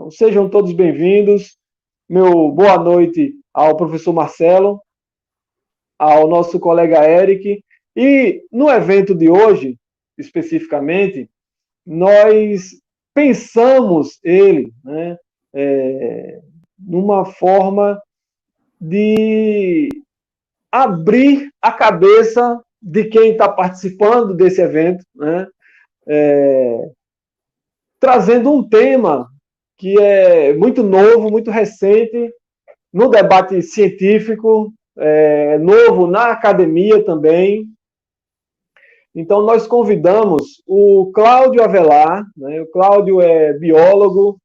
Então, sejam todos bem-vindos. Meu boa noite ao professor Marcelo, ao nosso colega Eric. E no evento de hoje, especificamente, nós pensamos ele, né, numa forma de abrir a cabeça de quem está participando desse evento, né, trazendo um tema que é muito novo, muito recente no debate científico, novo na academia também. Então, nós convidamos o Cláudio Avelar, né? O Cláudio é biólogo,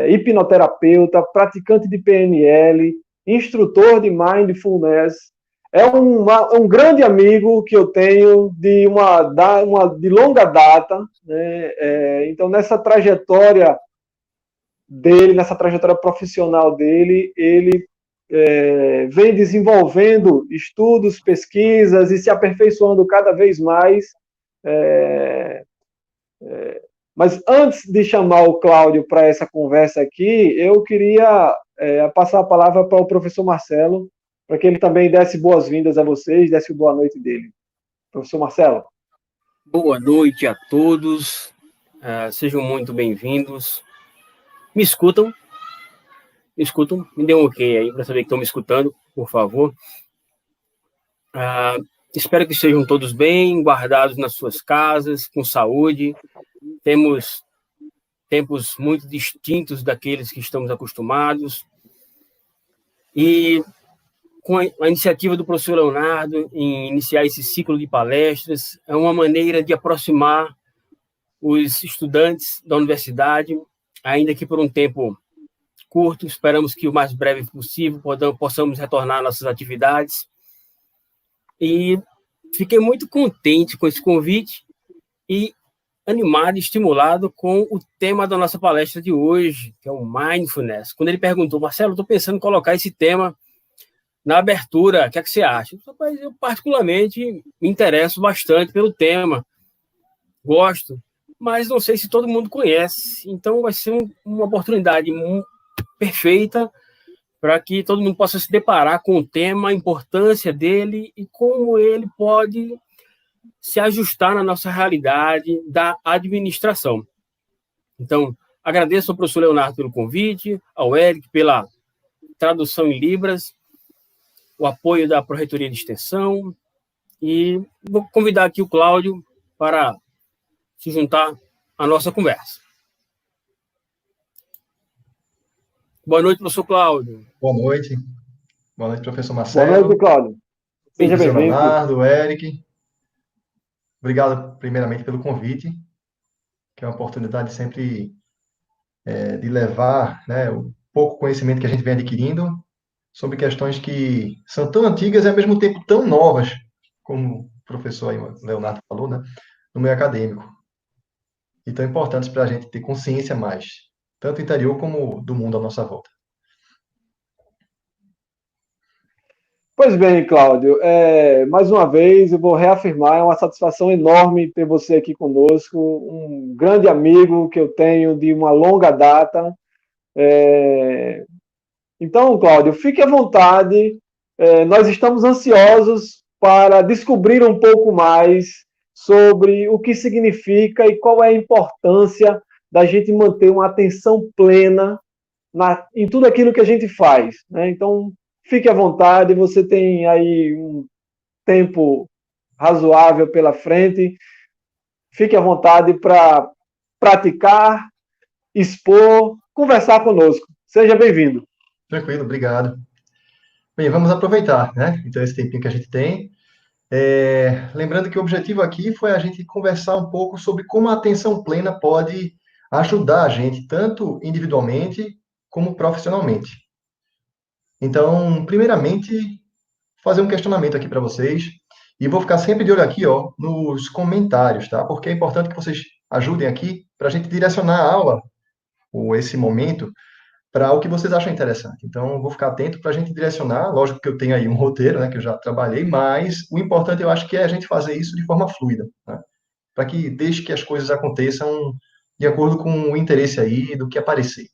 hipnoterapeuta, praticante de PNL, instrutor de Mindfulness. É um grande amigo que eu tenho de longa data, né? Então, nessa trajetória dele, nessa trajetória profissional dele, ele vem desenvolvendo estudos, pesquisas e se aperfeiçoando cada vez mais. Mas antes de chamar o Cláudio para essa conversa aqui, eu queria passar a palavra para o professor Marcelo, para que ele também desse boas-vindas a vocês, desse boa noite dele. Professor Marcelo. Boa noite a todos, sejam muito bem-vindos. Me escutam? Me escutam? Me dê um ok aí para saber que estão me escutando, por favor. Espero que estejam todos bem, guardados nas suas casas, com saúde. Temos tempos muito distintos daqueles que estamos acostumados. E com a iniciativa do professor Leonardo em iniciar esse ciclo de palestras, é uma maneira de aproximar os estudantes da universidade, ainda que por um tempo curto. Esperamos que o mais breve possível possamos retornar às nossas atividades. E fiquei muito contente com esse convite e animado e estimulado com o tema da nossa palestra de hoje, que é o Mindfulness. Quando ele perguntou, Marcelo, estou pensando em colocar esse tema na abertura, o que é que você acha? Eu particularmente me interesso bastante pelo tema, gosto, mas não sei se todo mundo conhece, então vai ser uma oportunidade perfeita para que todo mundo possa se deparar com o tema, a importância dele e como ele pode se ajustar na nossa realidade da administração. Então, agradeço ao professor Leonardo pelo convite, ao Eric pela tradução em Libras, o apoio da Pró-Reitoria de Extensão, e vou convidar aqui o Cláudio para se juntar à nossa conversa. Boa noite, professor Cláudio. Boa noite. Boa noite, professor Marcelo. Boa noite, Cláudio. Seja bem-vindo. Leonardo, Eric. Obrigado, primeiramente, pelo convite, que é uma oportunidade sempre de levar, né, o pouco conhecimento que a gente vem adquirindo sobre questões que são tão antigas e, ao mesmo tempo, tão novas, como o professor aí, Leonardo falou, né, no meio acadêmico. E tão importantes para a gente ter consciência mais, tanto interior como do mundo à nossa volta. Pois bem, Cláudio, mais uma vez eu vou reafirmar, é uma satisfação enorme ter você aqui conosco, um grande amigo que eu tenho de uma longa data. Então, Cláudio, fique à vontade, nós estamos ansiosos para descobrir um pouco mais sobre o que significa e qual é a importância da gente manter uma atenção plena em tudo aquilo que a gente faz, né? Então, fique à vontade, você tem aí um tempo razoável pela frente. Fique à vontade para praticar, expor, conversar conosco. Seja bem-vindo. Tranquilo, obrigado. Bem, vamos aproveitar, né? Então, esse tempinho que a gente tem. Lembrando que o objetivo aqui foi a gente conversar um pouco sobre como a atenção plena pode ajudar a gente, tanto individualmente como profissionalmente. Então, primeiramente, fazer um questionamento aqui para vocês. E vou ficar sempre de olho aqui, ó, nos comentários, tá? Porque é importante que vocês ajudem aqui para a gente direcionar a aula, ou esse momento, para o que vocês acham interessante. Então, vou ficar atento para a gente direcionar. Lógico que eu tenho aí um roteiro, né, que eu já trabalhei, mas o importante eu acho que é a gente fazer isso de forma fluida, né? Para que deixe que as coisas aconteçam de acordo com o interesse aí do que aparecer.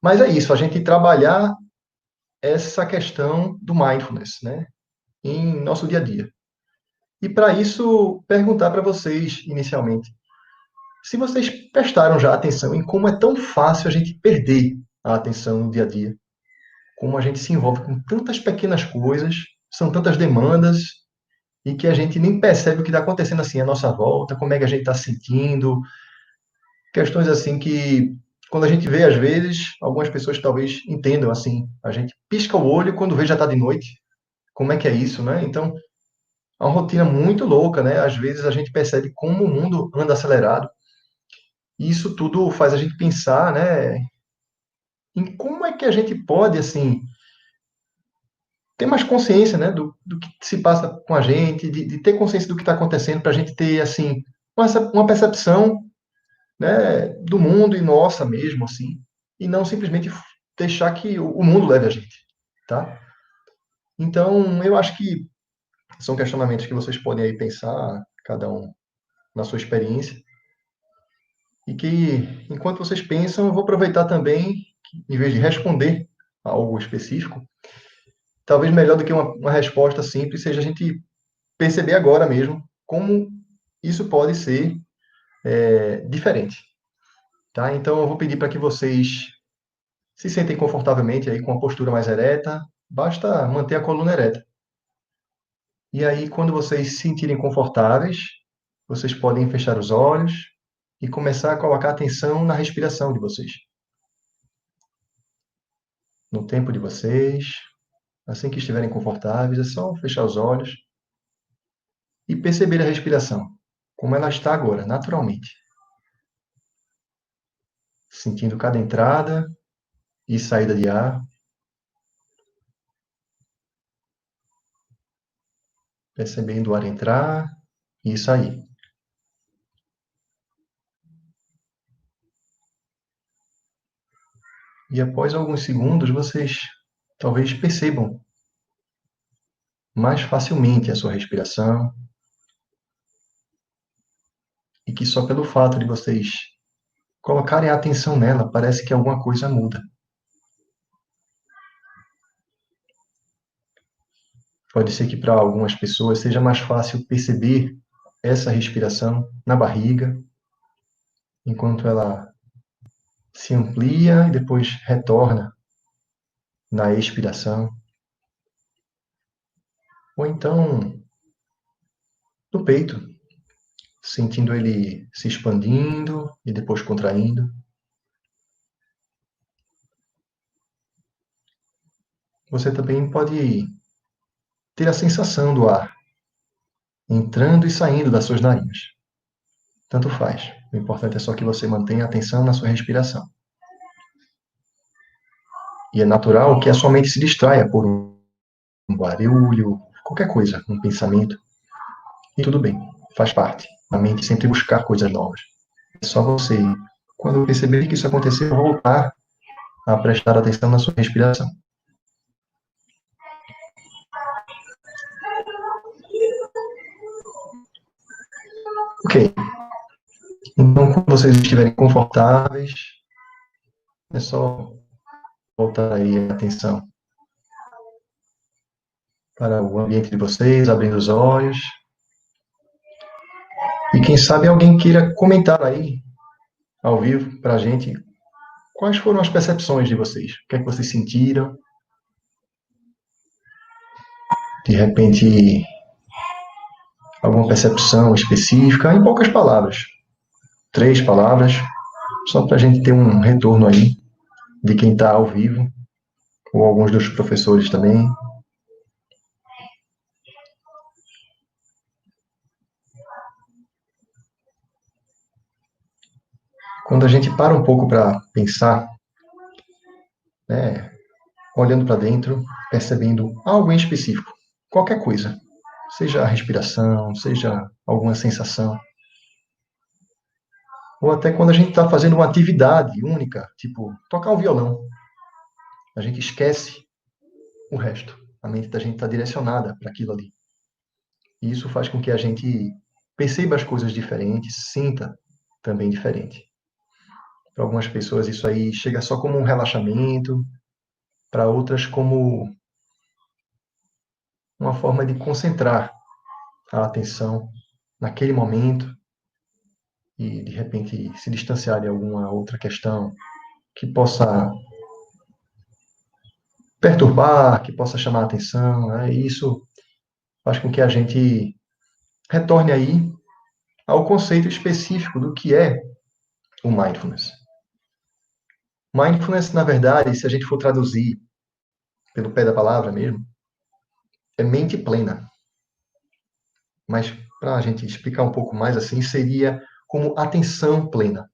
Mas é isso, a gente trabalhar essa questão do mindfulness, né, em nosso dia a dia. E para isso, perguntar para vocês, inicialmente, se vocês prestaram já atenção em como é tão fácil a gente perder a atenção no dia a dia, como a gente se envolve com tantas pequenas coisas, são tantas demandas, e que a gente nem percebe o que está acontecendo assim à nossa volta, como é que a gente está sentindo, questões assim que, quando a gente vê, às vezes, algumas pessoas talvez entendam assim, a gente pisca o olho quando vê já está de noite, como é que é isso, né? Então, é uma rotina muito louca, né? Às vezes a gente percebe como o mundo anda acelerado, e isso tudo faz a gente pensar, né, em como é que a gente pode, assim, ter mais consciência, né, do que se passa com a gente, de ter consciência do que está acontecendo, para a gente ter, assim, uma percepção, né, do mundo e nossa mesmo, assim, e não simplesmente deixar que o mundo leve a gente, tá? Então, eu acho que são questionamentos que vocês podem aí pensar, cada um na sua experiência, e que, enquanto vocês pensam, eu vou aproveitar também, em vez de responder a algo específico, talvez melhor do que uma resposta simples seja a gente perceber agora mesmo como isso pode ser diferente, tá? Então, eu vou pedir para que vocês se sentem confortavelmente aí com a postura mais ereta, basta manter a coluna ereta. E aí, quando vocês se sentirem confortáveis, vocês podem fechar os olhos e começar a colocar atenção na respiração de vocês. No tempo de vocês, assim que estiverem confortáveis, é só fechar os olhos e perceber a respiração, como ela está agora, naturalmente. Sentindo cada entrada e saída de ar, percebendo o ar entrar e sair. E após alguns segundos, vocês talvez percebam mais facilmente a sua respiração e que só pelo fato de vocês colocarem a atenção nela, parece que alguma coisa muda. Pode ser que para algumas pessoas seja mais fácil perceber essa respiração na barriga, enquanto ela se amplia e depois retorna na expiração. Ou então no peito, sentindo ele se expandindo e depois contraindo. Você também pode ter a sensação do ar entrando e saindo das suas narinas. Tanto faz. O importante é só que você mantenha a atenção na sua respiração. E é natural que a sua mente se distraia por um barulho, qualquer coisa, um pensamento. E tudo bem, faz parte. A mente sempre buscar coisas novas. É só você, quando perceber que isso aconteceu, voltar a prestar atenção na sua respiração. Ok. Então, quando vocês estiverem confortáveis, é só voltar aí a atenção para o ambiente de vocês, abrindo os olhos. E quem sabe alguém queira comentar aí, ao vivo, para a gente, quais foram as percepções de vocês? O que é que vocês sentiram? De repente, alguma percepção específica, em poucas palavras. 3 palavras, só para a gente ter um retorno aí de quem está ao vivo, ou alguns dos professores também. Quando a gente para um pouco para pensar, né, olhando para dentro, percebendo algo em específico, qualquer coisa, seja a respiração, seja alguma sensação, ou até quando a gente está fazendo uma atividade única, tipo tocar um violão, a gente esquece o resto, a mente da gente está direcionada para aquilo ali. E isso faz com que a gente perceba as coisas diferentes, sinta também diferente. Para algumas pessoas isso aí chega só como um relaxamento, para outras como uma forma de concentrar a atenção naquele momento e, de repente, se distanciar de alguma outra questão que possa perturbar, que possa chamar a atenção, né? E isso faz com que a gente retorne aí ao conceito específico do que é o mindfulness. Mindfulness, na verdade, se a gente for traduzir pelo pé da palavra mesmo, é mente plena. Mas, para a gente explicar um pouco mais assim, seria como atenção plena.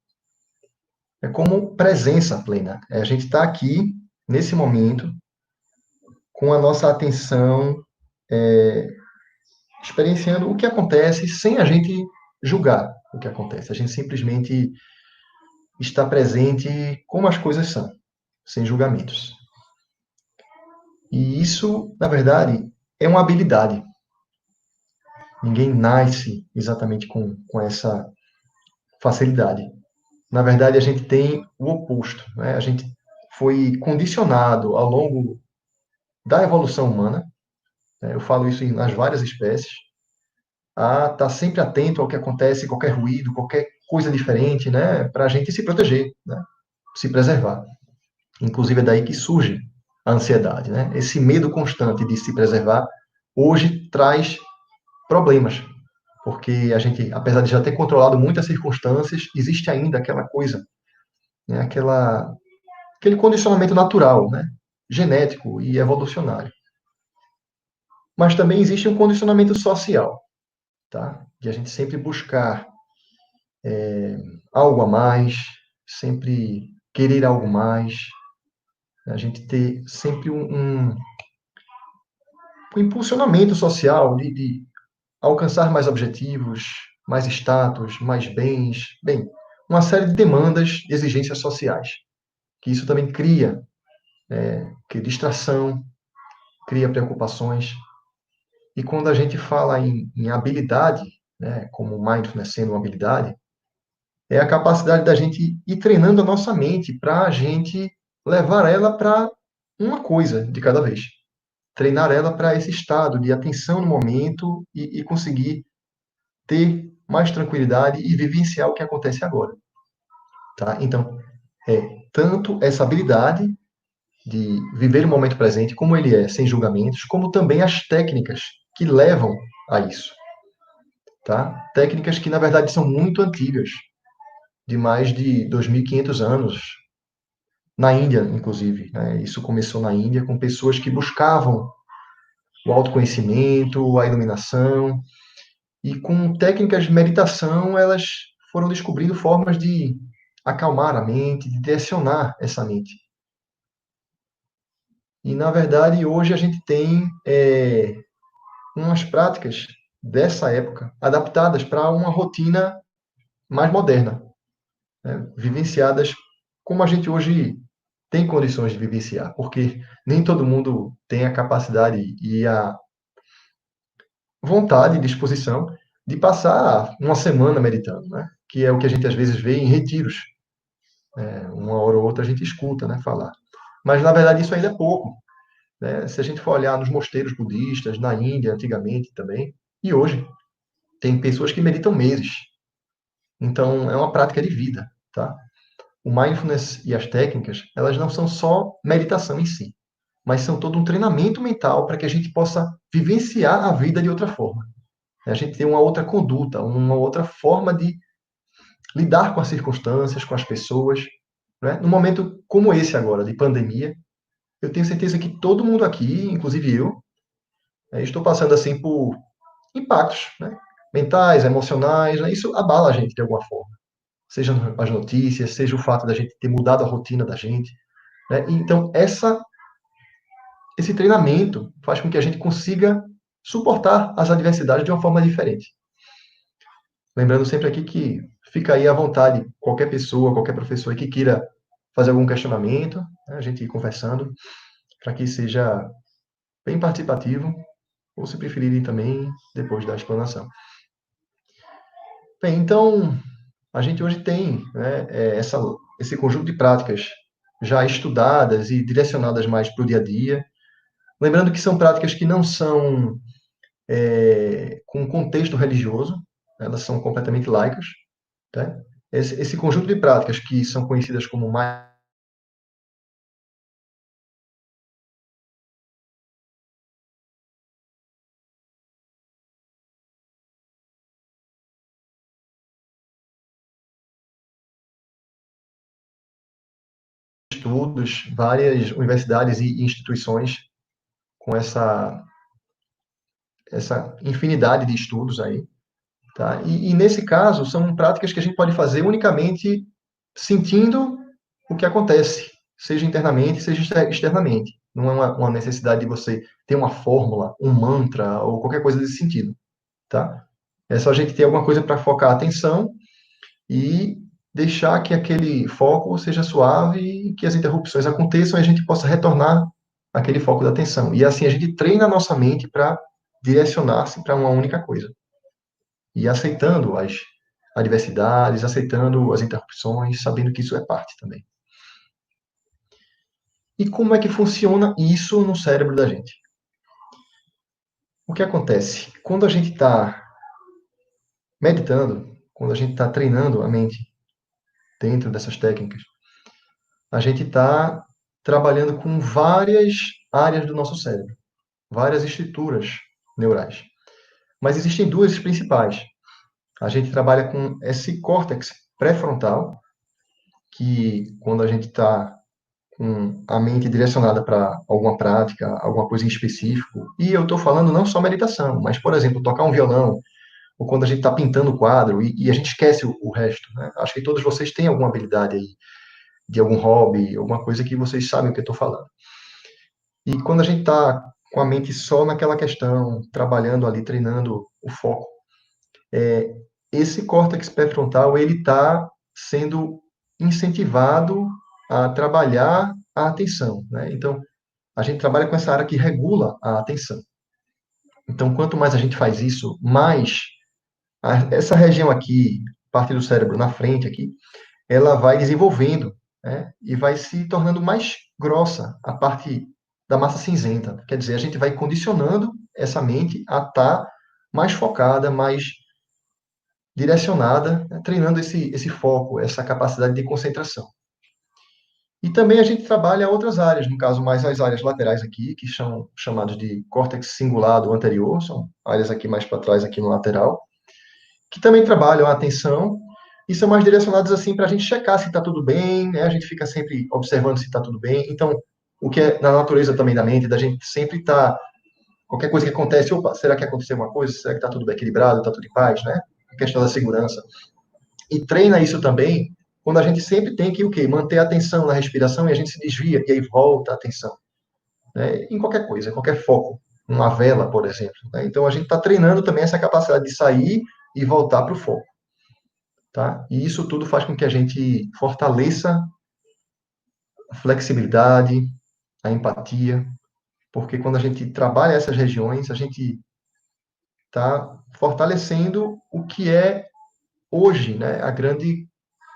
É como presença plena. É a gente estar aqui, nesse momento, com a nossa atenção experienciando o que acontece sem a gente julgar o que acontece. A gente simplesmente está presente como as coisas são, sem julgamentos. E isso, na verdade, é uma habilidade. Ninguém nasce exatamente com essa facilidade. Na verdade, a gente tem o oposto. Né? A gente foi condicionado ao longo da evolução humana, né? Eu falo isso nas várias espécies, a estar sempre atento ao que acontece, qualquer ruído, qualquer coisa diferente, né? Para a gente se proteger, né? Se preservar. Inclusive é daí que surge a ansiedade, né? Esse medo constante de se preservar hoje traz problemas, porque a gente, apesar de já ter controlado muitas circunstâncias, existe ainda aquela coisa, né? Aquele condicionamento natural, né? Genético e evolucionário. Mas também existe um condicionamento social, tá? De a gente sempre buscar algo a mais, sempre querer algo mais, a gente ter sempre um impulsionamento social de alcançar mais objetivos, mais status, mais bens, bem, uma série de demandas, exigências sociais, que isso também cria distração, cria preocupações, e quando a gente fala em habilidade, né, como mindfulness sendo uma habilidade, é a capacidade da gente ir treinando a nossa mente para a gente levar ela para uma coisa de cada vez. Treinar ela para esse estado de atenção no momento e conseguir ter mais tranquilidade e vivenciar o que acontece agora. Tá? Então, é tanto essa habilidade de viver o momento presente, como ele é, sem julgamentos, como também as técnicas que levam a isso. Tá? Técnicas que, na verdade, são muito antigas, de mais de 2.500 anos, na Índia, inclusive. Né? Isso começou na Índia com pessoas que buscavam o autoconhecimento, a iluminação, e com técnicas de meditação, elas foram descobrindo formas de acalmar a mente, de direcionar essa mente. E, na verdade, hoje a gente tem umas práticas dessa época adaptadas para uma rotina mais moderna, né? Vivenciadas como a gente hoje tem condições de vivenciar, porque nem todo mundo tem a capacidade e a vontade e disposição de passar uma semana meditando, né? Que é o que a gente às vezes vê em retiros. Uma hora ou outra a gente escuta, né, falar. Mas, na verdade, isso ainda é pouco. Né? Se a gente for olhar nos mosteiros budistas, na Índia, antigamente também, e hoje, tem pessoas que meditam meses. Então, é uma prática de vida, tá? O mindfulness e as técnicas, elas não são só meditação em si, mas são todo um treinamento mental para que a gente possa vivenciar a vida de outra forma. A gente tem uma outra conduta, uma outra forma de lidar com as circunstâncias, com as pessoas. Né? Num momento como esse agora, de pandemia, eu tenho certeza que todo mundo aqui, inclusive eu, estou passando assim por impactos, né? Mentais, emocionais, né? Isso abala a gente de alguma forma. Seja as notícias, seja o fato da gente ter mudado a rotina da gente. Né? Então, esse treinamento faz com que a gente consiga suportar as adversidades de uma forma diferente. Lembrando sempre aqui que fica aí à vontade qualquer pessoa, qualquer professor que queira fazer algum questionamento, né? A gente ir conversando, para que seja bem participativo, ou se preferirem também, depois da explanação. Bem, então, a gente hoje tem, né, esse conjunto de práticas já estudadas e direcionadas mais para o dia a dia. Lembrando que são práticas que não são com contexto religioso, elas são completamente laicas. Tá? Esse conjunto de práticas que são conhecidas como mais estudos, várias universidades e instituições com essa infinidade de estudos aí. Tá? E nesse caso, são práticas que a gente pode fazer unicamente sentindo o que acontece, seja internamente, seja externamente. Não é uma necessidade de você ter uma fórmula, um mantra ou qualquer coisa desse sentido. Tá? É só a gente ter alguma coisa para focar a atenção e deixar que aquele foco seja suave e que as interrupções aconteçam e a gente possa retornar aquele foco da atenção. E assim a gente treina a nossa mente para direcionar-se para uma única coisa. E aceitando as adversidades, aceitando as interrupções, sabendo que isso é parte também. E como é que funciona isso no cérebro da gente? O que acontece? Quando a gente está meditando, quando a gente está treinando a mente dentro dessas técnicas, a gente está trabalhando com várias áreas do nosso cérebro, várias estruturas neurais. Mas existem duas principais. A gente trabalha com esse córtex pré-frontal, que quando a gente está com a mente direcionada para alguma prática, alguma coisa em específico, e eu estou falando não só meditação, mas, por exemplo, tocar um violão, ou quando a gente está pintando o quadro e a gente esquece o resto. Né? Acho que todos vocês têm alguma habilidade aí, de algum hobby, alguma coisa que vocês sabem o que eu estou falando. E quando a gente está com a mente só naquela questão, trabalhando ali, treinando o foco, esse córtex pré-frontal, ele está sendo incentivado a trabalhar a atenção. Né? Então, a gente trabalha com essa área que regula a atenção. Então, quanto mais a gente faz isso, mais essa região aqui, parte do cérebro na frente aqui, ela vai desenvolvendo, né? E vai se tornando mais grossa a parte da massa cinzenta. Quer dizer, a gente vai condicionando essa mente a estar mais focada, mais direcionada, né? Treinando esse foco, essa capacidade de concentração. E também a gente trabalha outras áreas, no caso, mais as áreas laterais aqui, que são chamadas de córtex cingulado anterior, são áreas aqui mais para trás, aqui no lateral, que também trabalham a atenção e são mais direcionados assim para a gente checar se está tudo bem, né? A gente fica sempre observando se está tudo bem. Então, o que é na natureza também da mente, da gente sempre estar, qualquer coisa que acontece, opa, será que aconteceu uma coisa? Será que está tudo bem equilibrado? Está tudo em paz, né? A questão da segurança. E treina isso também quando a gente sempre tem que o quê? Manter a atenção na respiração e a gente se desvia e aí volta a atenção. Né? Em qualquer coisa, em qualquer foco. Uma vela, por exemplo. Né? Então, a gente está treinando também essa capacidade de sair e voltar para o foco. Tá? E isso tudo faz com que a gente fortaleça a flexibilidade, a empatia, porque quando a gente trabalha essas regiões, a gente está fortalecendo o que é hoje, né, a grande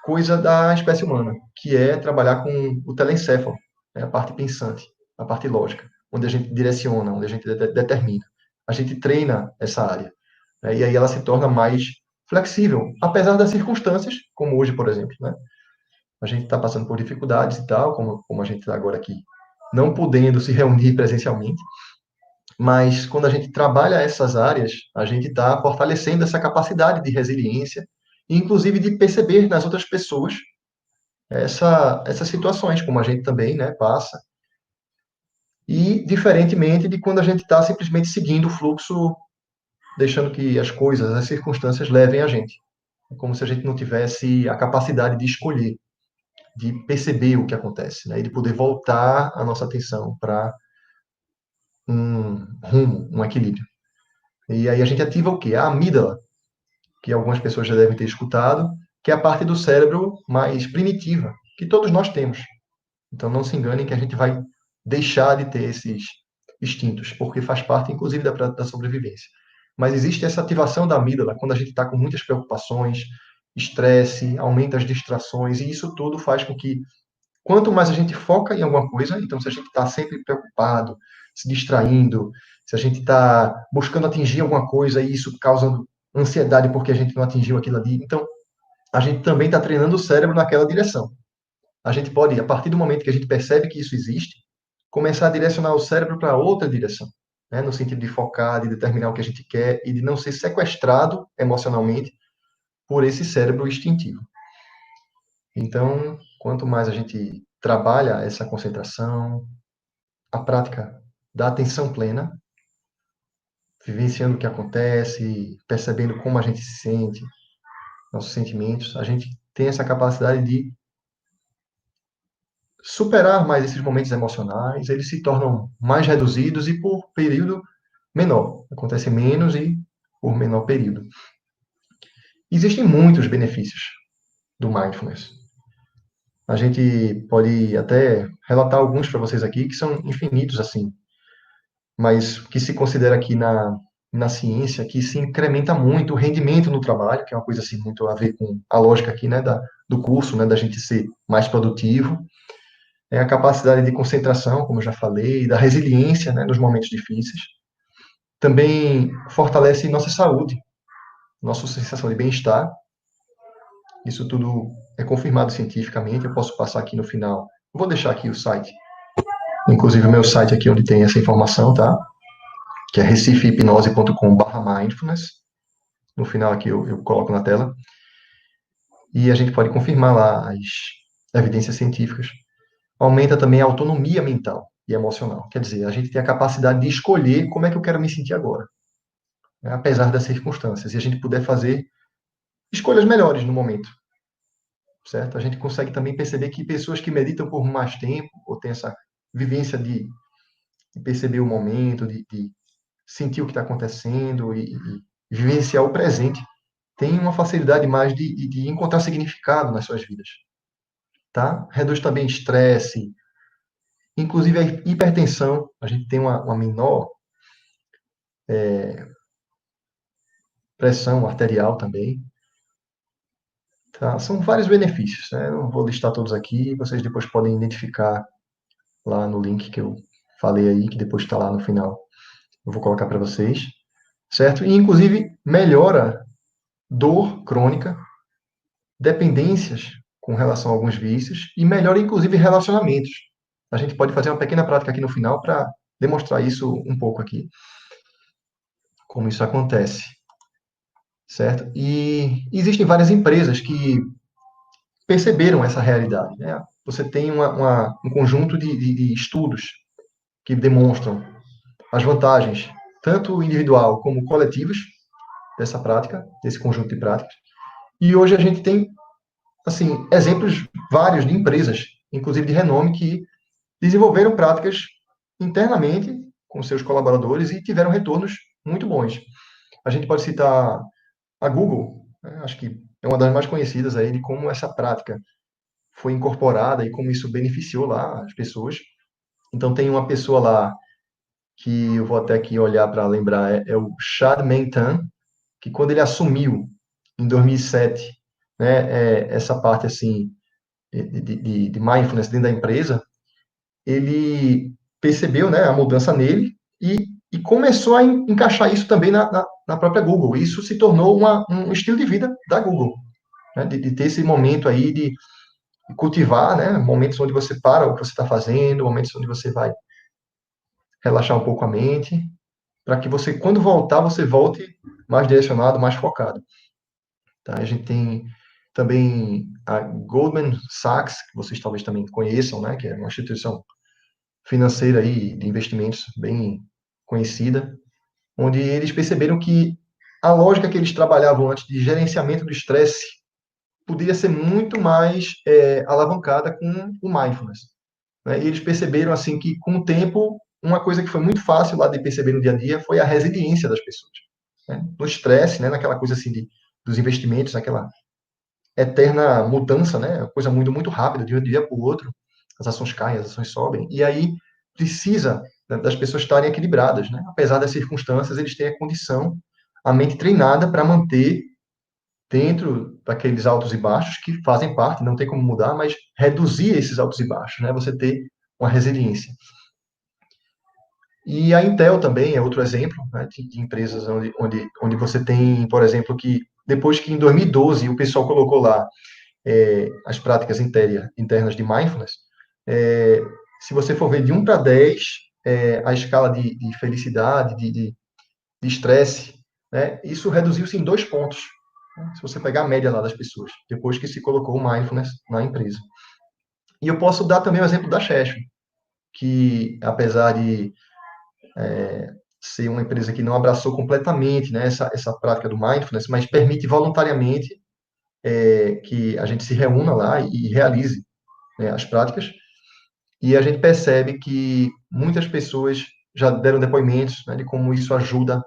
coisa da espécie humana, que é trabalhar com o telencéfalo, né, a parte pensante, a parte lógica, onde a gente direciona, onde a gente determina. A gente treina essa área, né, e aí ela se torna mais flexível, apesar das circunstâncias, como hoje, por exemplo, né? A gente está passando por dificuldades e tal, como a gente está agora aqui, não podendo se reunir presencialmente, mas quando a gente trabalha essas áreas, a gente está fortalecendo essa capacidade de resiliência, e inclusive de perceber nas outras pessoas essas situações, como a gente também, né, passa, e diferentemente de quando a gente está simplesmente seguindo o fluxo, deixando que as coisas, as circunstâncias levem a gente. É como se a gente não tivesse a capacidade de escolher, de perceber o que acontece, né, e de poder voltar a nossa atenção para um rumo, um equilíbrio. E aí a gente ativa o quê? A amígdala, que algumas pessoas já devem ter escutado, que é a parte do cérebro mais primitiva, que todos nós temos. Então não se enganem que a gente vai deixar de ter esses instintos, porque faz parte, inclusive, da sobrevivência. Mas existe essa ativação da amígdala quando a gente está com muitas preocupações estresse, aumenta as distrações, e isso tudo faz com que, quanto mais a gente foca em alguma coisa, então se a gente está sempre preocupado, se distraindo, se a gente está buscando atingir alguma coisa e isso causando ansiedade porque a gente não atingiu aquilo ali, então a gente também está treinando o cérebro naquela direção. A gente pode, a partir do momento que a gente percebe que isso existe, começar a direcionar o cérebro para outra direção, né? No sentido de focar, de determinar o que a gente quer e de não ser sequestrado emocionalmente por esse cérebro instintivo. Então, quanto mais a gente trabalha essa concentração, a prática da atenção plena, vivenciando o que acontece, percebendo como a gente se sente, nossos sentimentos, a gente tem essa capacidade de superar mais esses momentos emocionais, eles se tornam mais reduzidos e por período menor. Acontece menos e por menor período. Existem muitos benefícios do mindfulness. A gente pode até relatar alguns para vocês aqui, que são infinitos, assim, mas que se considera aqui na ciência que se incrementa muito o rendimento no trabalho, que é uma coisa assim muito a ver com a lógica aqui, né, do curso, né, da gente ser mais produtivo, é a capacidade de concentração, como eu já falei, da resiliência, né, nos momentos difíceis. Também fortalece nossa saúde, nossa sensação de bem-estar. Isso tudo é confirmado cientificamente. Eu posso passar aqui no final. Vou deixar aqui o site, inclusive o meu site aqui onde tem essa informação, tá? Que é recifehipnose.com/mindfulness. No final aqui eu coloco na tela. E a gente pode confirmar lá as evidências científicas. Aumenta também a autonomia mental e emocional. Quer dizer, a gente tem a capacidade de escolher como é que eu quero me sentir agora, né, apesar das circunstâncias. E a gente puder fazer escolhas melhores no momento, certo? A gente consegue também perceber que pessoas que meditam por mais tempo, ou têm essa vivência de perceber o momento, de sentir o que está acontecendo e vivenciar o presente, têm uma facilidade mais de encontrar significado nas suas vidas, tá? Reduz também estresse, inclusive a hipertensão, a gente tem uma menor pressão arterial também. Tá? São vários benefícios, né? Eu não vou listar todos aqui, vocês depois podem identificar lá no link que eu falei aí, que depois está lá no final. Eu vou colocar para vocês, certo? E, inclusive, melhora dor crônica, dependências com relação a alguns vícios e melhora, inclusive, relacionamentos. A gente pode fazer uma pequena prática aqui no final para demonstrar isso um pouco aqui, como isso acontece, certo? E existem várias empresas que perceberam essa realidade, né? Você tem um conjunto de estudos que demonstram as vantagens, tanto individual como coletivas, dessa prática, desse conjunto de práticas. E hoje a gente tem, assim, exemplos vários de empresas, inclusive de renome, que desenvolveram práticas internamente com seus colaboradores e tiveram retornos muito bons. A gente pode citar a Google, né? Acho que é uma das mais conhecidas aí de como essa prática foi incorporada e como isso beneficiou lá as pessoas. Então tem uma pessoa lá que eu vou até aqui olhar para lembrar, é o Chad Mentan, que quando ele assumiu em 2007, né, essa parte assim de mindfulness dentro da empresa, ele percebeu, né, a mudança nele e começou a encaixar isso também na própria Google. Isso se tornou um estilo de vida da Google, né, de ter esse momento aí de cultivar, né, momentos onde você para o que você está fazendo, momentos onde você vai relaxar um pouco a mente, para que você, quando voltar, você volte mais direcionado, mais focado. Tá? A gente tem também a Goldman Sachs, que vocês talvez também conheçam, né, que é uma instituição financeira aí de investimentos bem conhecida, onde eles perceberam que a lógica que eles trabalhavam antes de gerenciamento do estresse poderia ser muito mais alavancada com o mindfulness, né? E eles perceberam assim que com o tempo uma coisa que foi muito fácil lá de perceber no dia a dia foi a resiliência das pessoas, né? No estresse, né, naquela coisa assim dos investimentos, aquela eterna mudança, né, a coisa muito rápida de um dia para o outro, as ações caem, as ações sobem, e aí precisa, né, das pessoas estarem equilibradas, né? Apesar das circunstâncias, eles têm a condição, a mente treinada para manter dentro daqueles altos e baixos que fazem parte, não tem como mudar, mas reduzir esses altos e baixos, né? Você ter uma resiliência. E a Intel também é outro exemplo, né, de empresas onde você tem, por exemplo, que depois que em 2012 o pessoal colocou lá as práticas internas de mindfulness, é, se você for ver de 1 para 10, a escala de felicidade, de estresse, né, isso reduziu-se em 2 pontos, né, se você pegar a média lá das pessoas, depois que se colocou o mindfulness na empresa. E eu posso dar também o exemplo da Cheshire, que apesar de ser uma empresa que não abraçou completamente, né, essa prática do mindfulness, mas permite voluntariamente que a gente se reúna lá e realize, né, as práticas. E a gente percebe que muitas pessoas já deram depoimentos, né, de como isso ajuda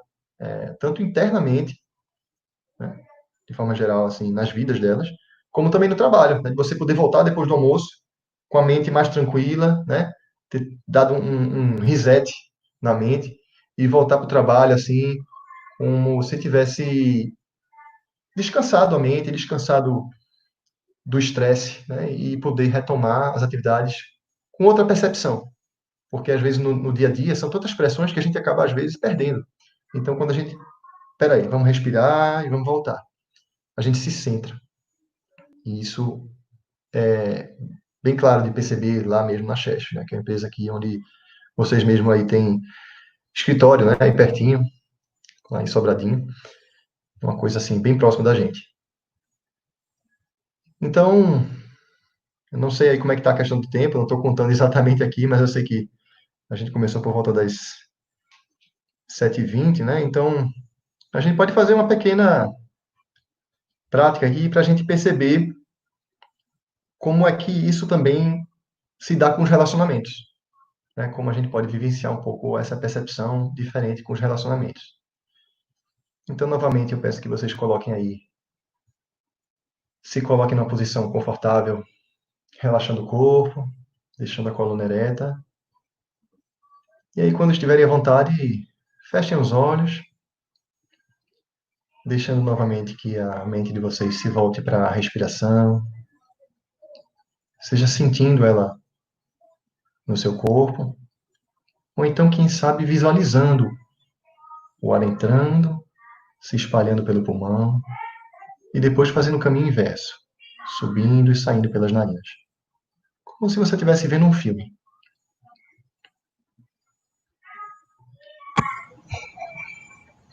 tanto internamente, né, de forma geral, assim, nas vidas delas, como também no trabalho, né, de você poder voltar depois do almoço com a mente mais tranquila, né, ter dado um reset na mente e voltar para o trabalho assim como se tivesse descansado a mente, descansado do estresse, né, e poder retomar as atividades com outra percepção, porque às vezes no dia a dia são tantas pressões que a gente acaba às vezes perdendo. Então, quando a gente, peraí, vamos respirar e vamos voltar, a gente se centra. E isso é bem claro de perceber lá mesmo na Chest, né, que é uma empresa aqui onde vocês mesmo aí têm escritório, né, aí pertinho, lá em Sobradinho, uma coisa assim bem próxima da gente. Então, eu não sei aí como é que está a questão do tempo, eu não estou contando exatamente aqui, mas eu sei que a gente começou por volta das 7h20, né? Então, a gente pode fazer uma pequena prática aqui para a gente perceber como é que isso também se dá com os relacionamentos, né? Como a gente pode vivenciar um pouco essa percepção diferente com os relacionamentos. Então, novamente, eu peço que vocês coloquem aí, se coloquem numa posição confortável, relaxando o corpo, deixando a coluna ereta. E aí, quando estiverem à vontade, fechem os olhos, deixando novamente que a mente de vocês se volte para a respiração, seja sentindo ela no seu corpo, ou então, quem sabe, visualizando o ar entrando, se espalhando pelo pulmão, e depois fazendo o caminho inverso, subindo e saindo pelas narinas. Como se você estivesse vendo um filme.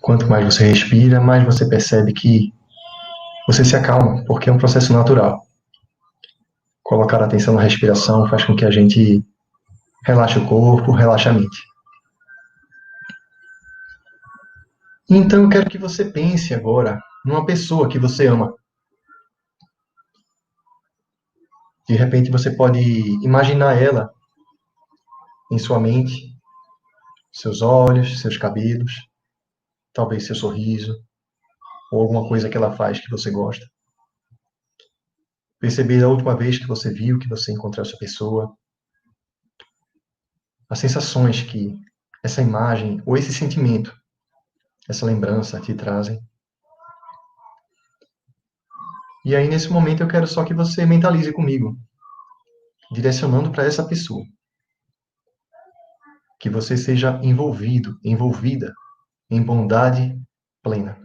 Quanto mais você respira, mais você percebe que você se acalma, porque é um processo natural. Colocar a atenção na respiração faz com que a gente relaxe o corpo, relaxe a mente. Então eu quero que você pense agora numa pessoa que você ama. De repente você pode imaginar ela em sua mente, seus olhos, seus cabelos, talvez seu sorriso, ou alguma coisa que ela faz que você gosta. Perceber a última vez que você viu, que você encontrou essa pessoa. As sensações que essa imagem ou esse sentimento, essa lembrança te trazem. E aí, nesse momento, eu quero só que você mentalize comigo, direcionando para essa pessoa. Que você seja envolvido, envolvida em bondade plena.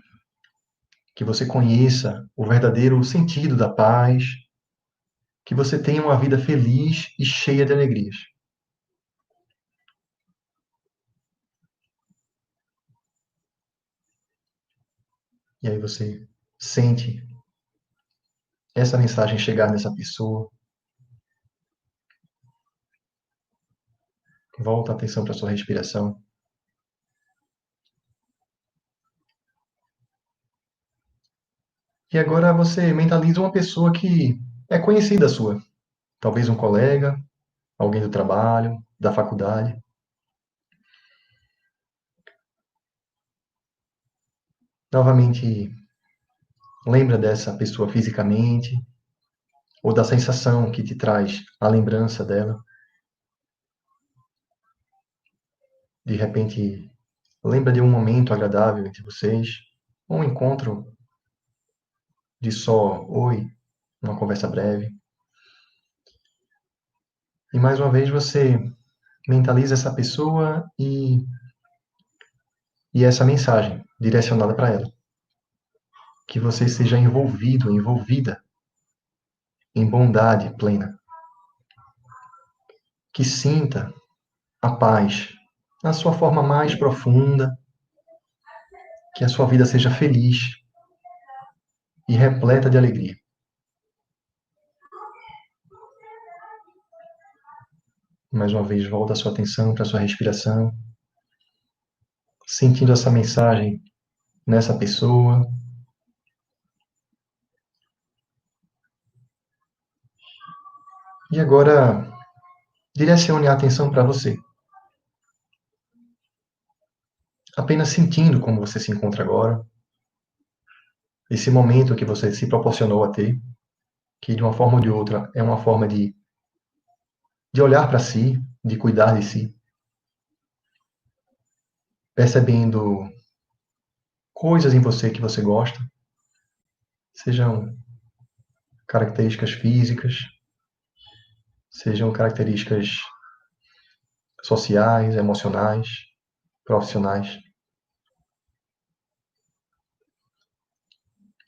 Que você conheça o verdadeiro sentido da paz. Que você tenha uma vida feliz e cheia de alegrias. E aí você sente essa mensagem chegar nessa pessoa. Volta a atenção para a sua respiração. E agora você mentaliza uma pessoa que é conhecida sua. Talvez um colega, alguém do trabalho, da faculdade. Novamente, lembra dessa pessoa fisicamente, ou da sensação que te traz a lembrança dela. De repente, lembra de um momento agradável entre vocês, um encontro de só oi, uma conversa breve. E mais uma vez você mentaliza essa pessoa e essa mensagem direcionada para ela. Que você seja envolvido, envolvida em bondade plena. Que sinta a paz na sua forma mais profunda. Que a sua vida seja feliz e repleta de alegria. Mais uma vez, volta a sua atenção para a sua respiração, sentindo essa mensagem nessa pessoa. E agora, direcione a atenção para você. Apenas sentindo como você se encontra agora. Esse momento que você se proporcionou a ter, que de uma forma ou de outra é uma forma de olhar para si, de cuidar de si. Percebendo coisas em você que você gosta, sejam características físicas, sejam características sociais, emocionais, profissionais.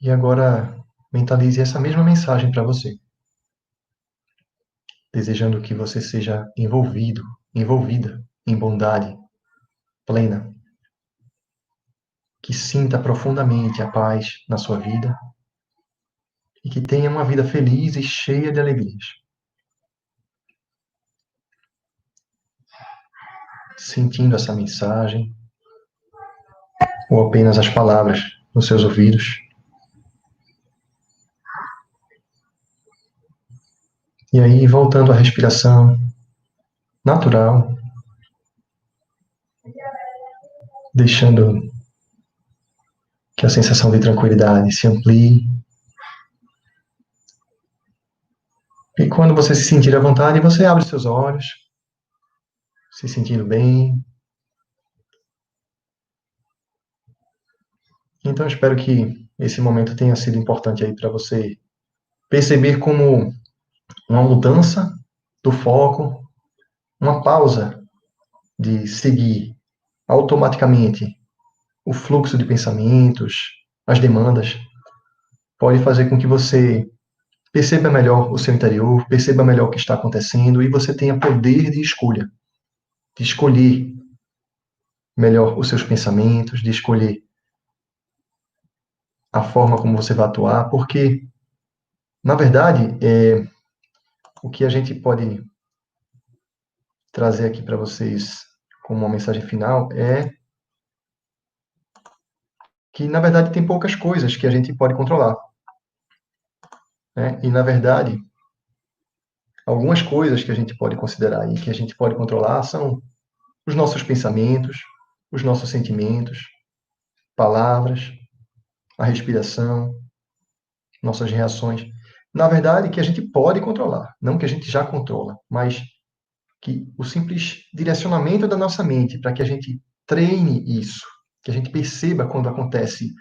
E agora mentalize essa mesma mensagem para você, desejando que você seja envolvido, envolvida em bondade plena, que sinta profundamente a paz na sua vida e que tenha uma vida feliz e cheia de alegrias. Sentindo essa mensagem, ou apenas as palavras nos seus ouvidos. E aí, voltando à respiração natural, deixando que a sensação de tranquilidade se amplie. E quando você se sentir à vontade, você abre seus olhos, se sentindo bem. Então, espero que esse momento tenha sido importante aí para você perceber como uma mudança do foco, uma pausa de seguir automaticamente o fluxo de pensamentos, as demandas, pode fazer com que você perceba melhor o seu interior, perceba melhor o que está acontecendo e você tenha poder de escolha, de escolher melhor os seus pensamentos, de escolher a forma como você vai atuar, porque, na verdade, o que a gente pode trazer aqui para vocês como uma mensagem final é que, na verdade, tem poucas coisas que a gente pode controlar. Né? E, na verdade, algumas coisas que a gente pode considerar e que a gente pode controlar são os nossos pensamentos, os nossos sentimentos, palavras, a respiração, nossas reações. Na verdade, que a gente pode controlar, não que a gente já controla, mas que o simples direcionamento da nossa mente para que a gente treine isso, que a gente perceba quando acontece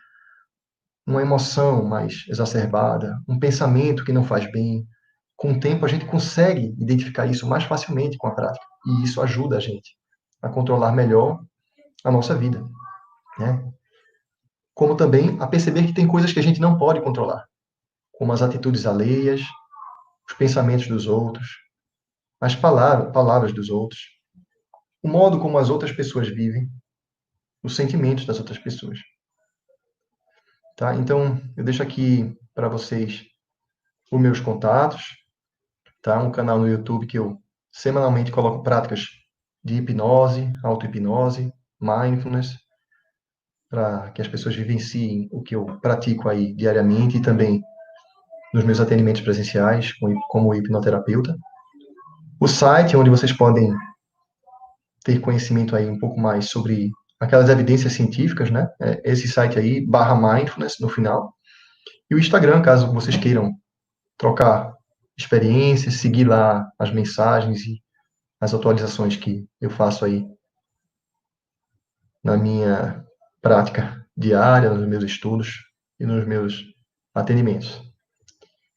uma emoção mais exacerbada, um pensamento que não faz bem. Com o tempo, a gente consegue identificar isso mais facilmente com a prática. E isso ajuda a gente a controlar melhor a nossa vida. Né? Como também a perceber que tem coisas que a gente não pode controlar, como as atitudes alheias, os pensamentos dos outros, as palavras dos outros, o modo como as outras pessoas vivem, os sentimentos das outras pessoas. Tá? Então, eu deixo aqui para vocês os meus contatos, tá? Um canal no YouTube que eu semanalmente coloco práticas de hipnose, auto-hipnose, mindfulness, para que as pessoas vivenciem o que eu pratico aí diariamente e também nos meus atendimentos presenciais como hipnoterapeuta. O site onde vocês podem ter conhecimento aí um pouco mais sobre aquelas evidências científicas, né? Esse site aí, /mindfulness no final. E o Instagram, caso vocês queiram trocar experiências, seguir lá as mensagens e as atualizações que eu faço aí na minha prática diária, nos meus estudos e nos meus atendimentos.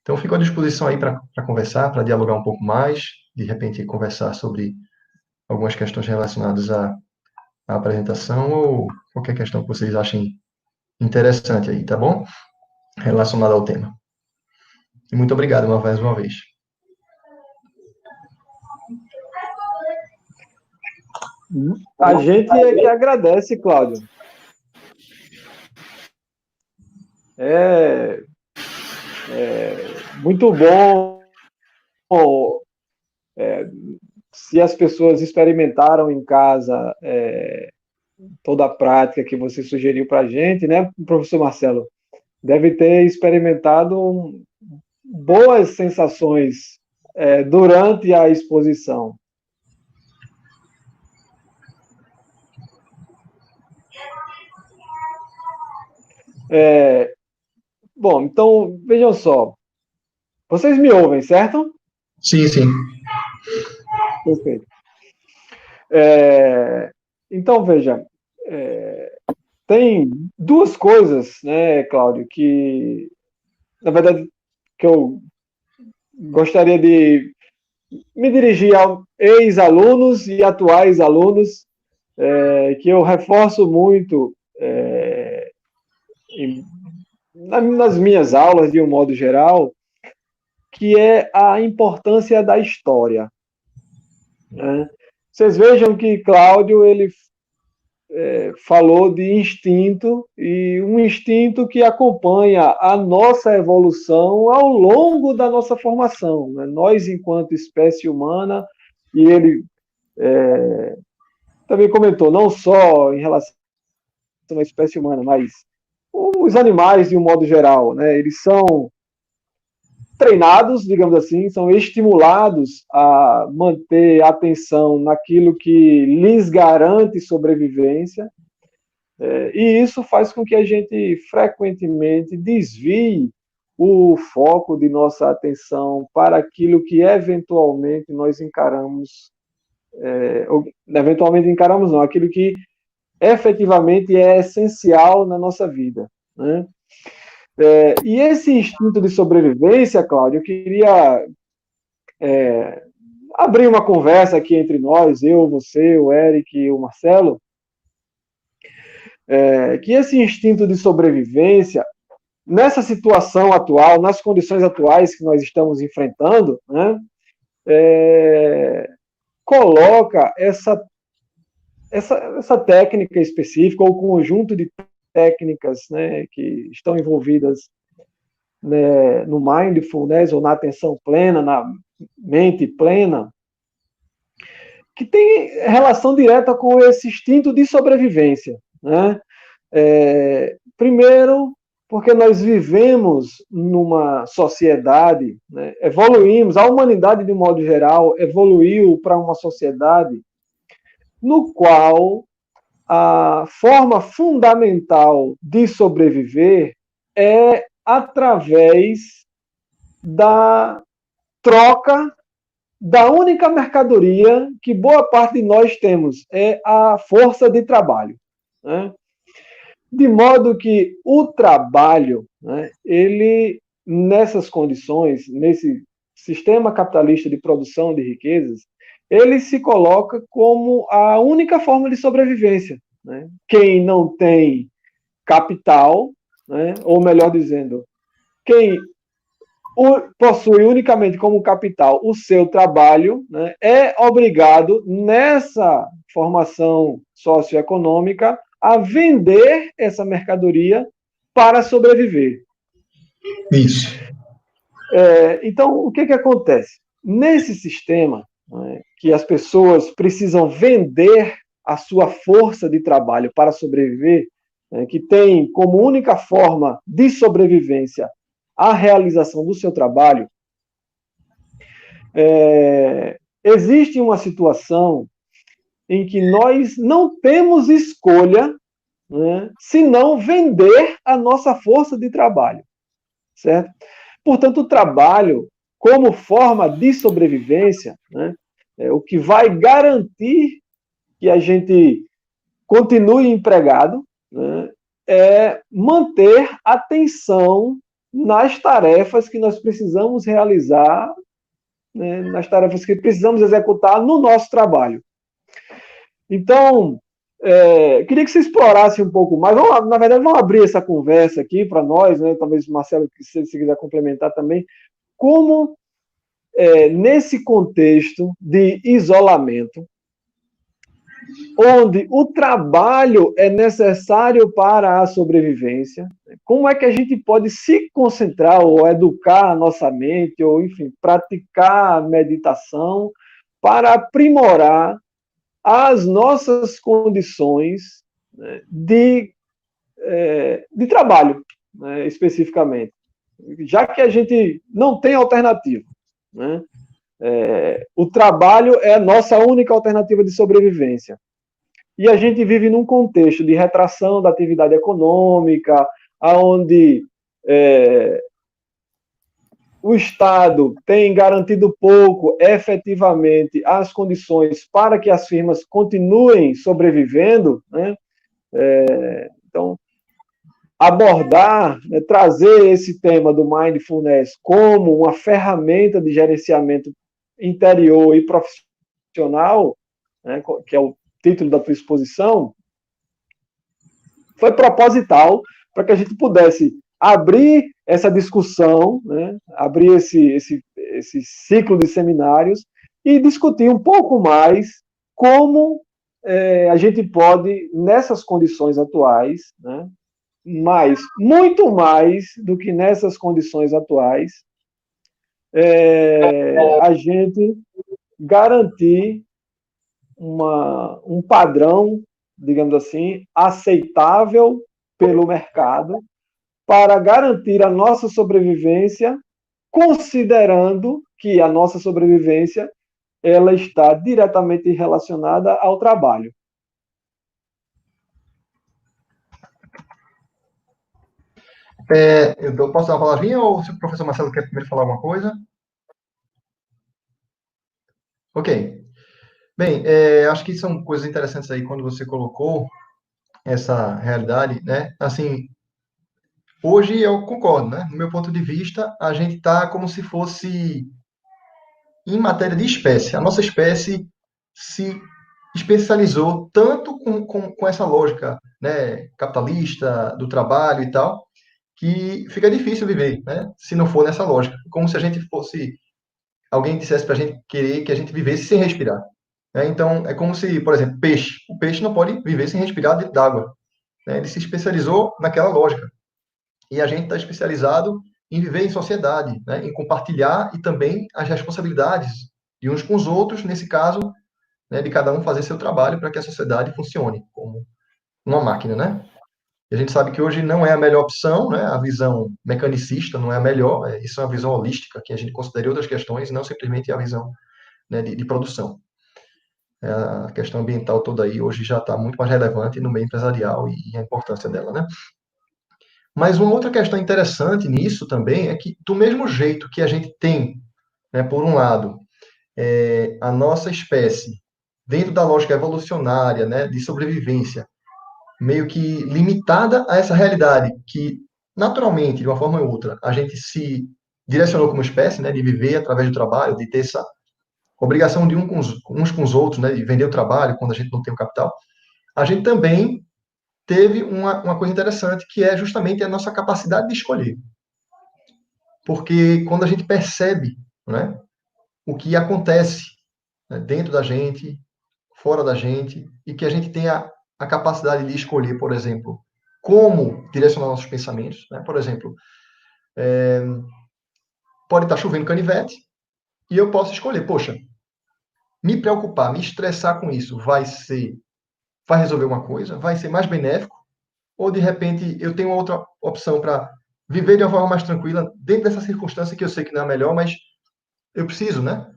Então, fico à disposição aí para conversar, para dialogar um pouco mais, de repente conversar sobre algumas questões relacionadas à apresentação ou qualquer questão que vocês achem interessante aí, tá bom? Relacionada ao tema. E muito obrigado mais uma vez. A gente é que agradece, Cláudio. É muito bom se as pessoas experimentaram em casa toda a prática que você sugeriu para a gente, né, professor Marcelo? Deve ter experimentado boas sensações durante a exposição. Bom, então, vejam só. Vocês me ouvem, certo? Sim, sim. Perfeito. Então, veja, tem duas coisas, né, Cláudio, que, na verdade, que eu gostaria de me dirigir a ex-alunos e atuais alunos, que eu reforço muito nas minhas aulas, de um modo geral, que é a importância da história. Né? Vocês vejam que Cláudio ele falou de instinto, e um instinto que acompanha a nossa evolução ao longo da nossa formação. Né? Nós, enquanto espécie humana, e ele também comentou, não só em relação à espécie humana, mas os animais, de um modo geral, né? Eles são treinados, digamos assim, são estimulados a manter a atenção naquilo que lhes garante sobrevivência, e isso faz com que a gente frequentemente desvie o foco de nossa atenção para aquilo que eventualmente nós encaramos, eventualmente encaramos não, aquilo que efetivamente é essencial na nossa vida, né? E esse instinto de sobrevivência, Cláudio, eu queria abrir uma conversa aqui entre nós, eu, você, o Eric e o Marcelo, que esse instinto de sobrevivência, nessa situação atual, nas condições atuais que nós estamos enfrentando, né, coloca essa técnica específica, ou conjunto de técnicas, né, que estão envolvidas, né, no mindfulness, ou na atenção plena, na mente plena, que tem relação direta com esse instinto de sobrevivência. Né? Primeiro, porque nós vivemos numa sociedade, né, evoluímos, a humanidade, de um modo geral, evoluiu para uma sociedade no qual a forma fundamental de sobreviver é através da troca da única mercadoria que boa parte de nós temos, é a força de trabalho. Né? De modo que o trabalho, né, ele, nessas condições, nesse sistema capitalista de produção de riquezas, ele se coloca como a única forma de sobrevivência. Né? Quem não tem capital, né, ou melhor dizendo, quem possui unicamente como capital o seu trabalho, né, é obrigado, nessa formação socioeconômica, a vender essa mercadoria para sobreviver. Isso. Então, o que acontece? Nesse sistema, né, que as pessoas precisam vender a sua força de trabalho para sobreviver, né, que tem como única forma de sobrevivência a realização do seu trabalho, existe uma situação em que nós não temos escolha, né, senão vender a nossa força de trabalho, certo? Portanto, o trabalho, como forma de sobrevivência, né, o que vai garantir que a gente continue empregado, né, é manter a atenção nas tarefas que nós precisamos realizar, né, nas tarefas que precisamos executar no nosso trabalho. Então, queria que você explorasse um pouco mais. Na verdade, vamos abrir essa conversa aqui para nós, né? Talvez o Marcelo, se quiser complementar também, como, nesse contexto de isolamento, onde o trabalho é necessário para a sobrevivência, como é que a gente pode se concentrar ou educar a nossa mente, ou, enfim, praticar a meditação para aprimorar as nossas condições, né, de trabalho, né, especificamente, já que a gente não tem alternativa, né? O trabalho é a nossa única alternativa de sobrevivência. E a gente vive num contexto de retração da atividade econômica, onde o Estado tem garantido pouco, efetivamente, as condições para que as firmas continuem sobrevivendo, né? Então, abordar, né, trazer esse tema do mindfulness como uma ferramenta de gerenciamento interior e profissional, né, que é o título da tua exposição, foi proposital para que a gente pudesse abrir essa discussão, né, abrir esse ciclo de seminários e discutir um pouco mais como a gente pode, nessas condições atuais, né, muito mais do que nessas condições atuais, a gente garantir um padrão, digamos assim, aceitável pelo mercado para garantir a nossa sobrevivência, considerando que a nossa sobrevivência ela está diretamente relacionada ao trabalho. Eu posso dar uma palavrinha ou se o professor Marcelo quer primeiro falar alguma coisa? Ok. Bem, acho que são coisas interessantes aí quando você colocou essa realidade, né? Assim, hoje eu concordo, né? No meu ponto de vista, a gente está como se fosse em matéria de espécie. A nossa espécie se especializou tanto com essa lógica, né, capitalista, do trabalho e tal, que fica difícil viver, né? Se não for nessa lógica. Como se a gente fosse... Alguém dissesse para a gente querer que a gente vivesse sem respirar. Né? Então, é como se, por exemplo, peixe. O peixe não pode viver sem respirar dentro d'água. Né? Ele se especializou naquela lógica. E a gente está especializado em viver em sociedade, né? Em compartilhar e também as responsabilidades de uns com os outros, nesse caso, né, de cada um fazer seu trabalho para que a sociedade funcione como uma máquina, né? E a gente sabe que hoje não é a melhor opção, né? A visão mecanicista não é a melhor, isso é uma visão holística, que a gente considera outras questões, não simplesmente a visão, né, de produção. A questão ambiental toda aí hoje já está muito mais relevante no meio empresarial e a importância dela, né? Mas uma outra questão interessante nisso também é que, do mesmo jeito que a gente tem, né, por um lado, a nossa espécie, dentro da lógica evolucionária, né, de sobrevivência, meio que limitada a essa realidade, que, naturalmente, de uma forma ou outra, a gente se direcionou como espécie, né, de viver através do trabalho, de ter essa obrigação de uns com os outros, né, de vender o trabalho quando a gente não tem o capital. A gente também teve uma coisa interessante, que é justamente a nossa capacidade de escolher. Porque quando a gente percebe, né, o que acontece, né, dentro da gente, fora da gente, e que a gente tem a capacidade de escolher, por exemplo, como direcionar nossos pensamentos. Né? Por exemplo, pode estar chovendo canivete, e eu posso escolher, poxa, me preocupar, me estressar com isso, vai resolver uma coisa, vai ser mais benéfico, ou de repente eu tenho outra opção para viver de uma forma mais tranquila, dentro dessa circunstância que eu sei que não é a melhor, mas eu preciso, né?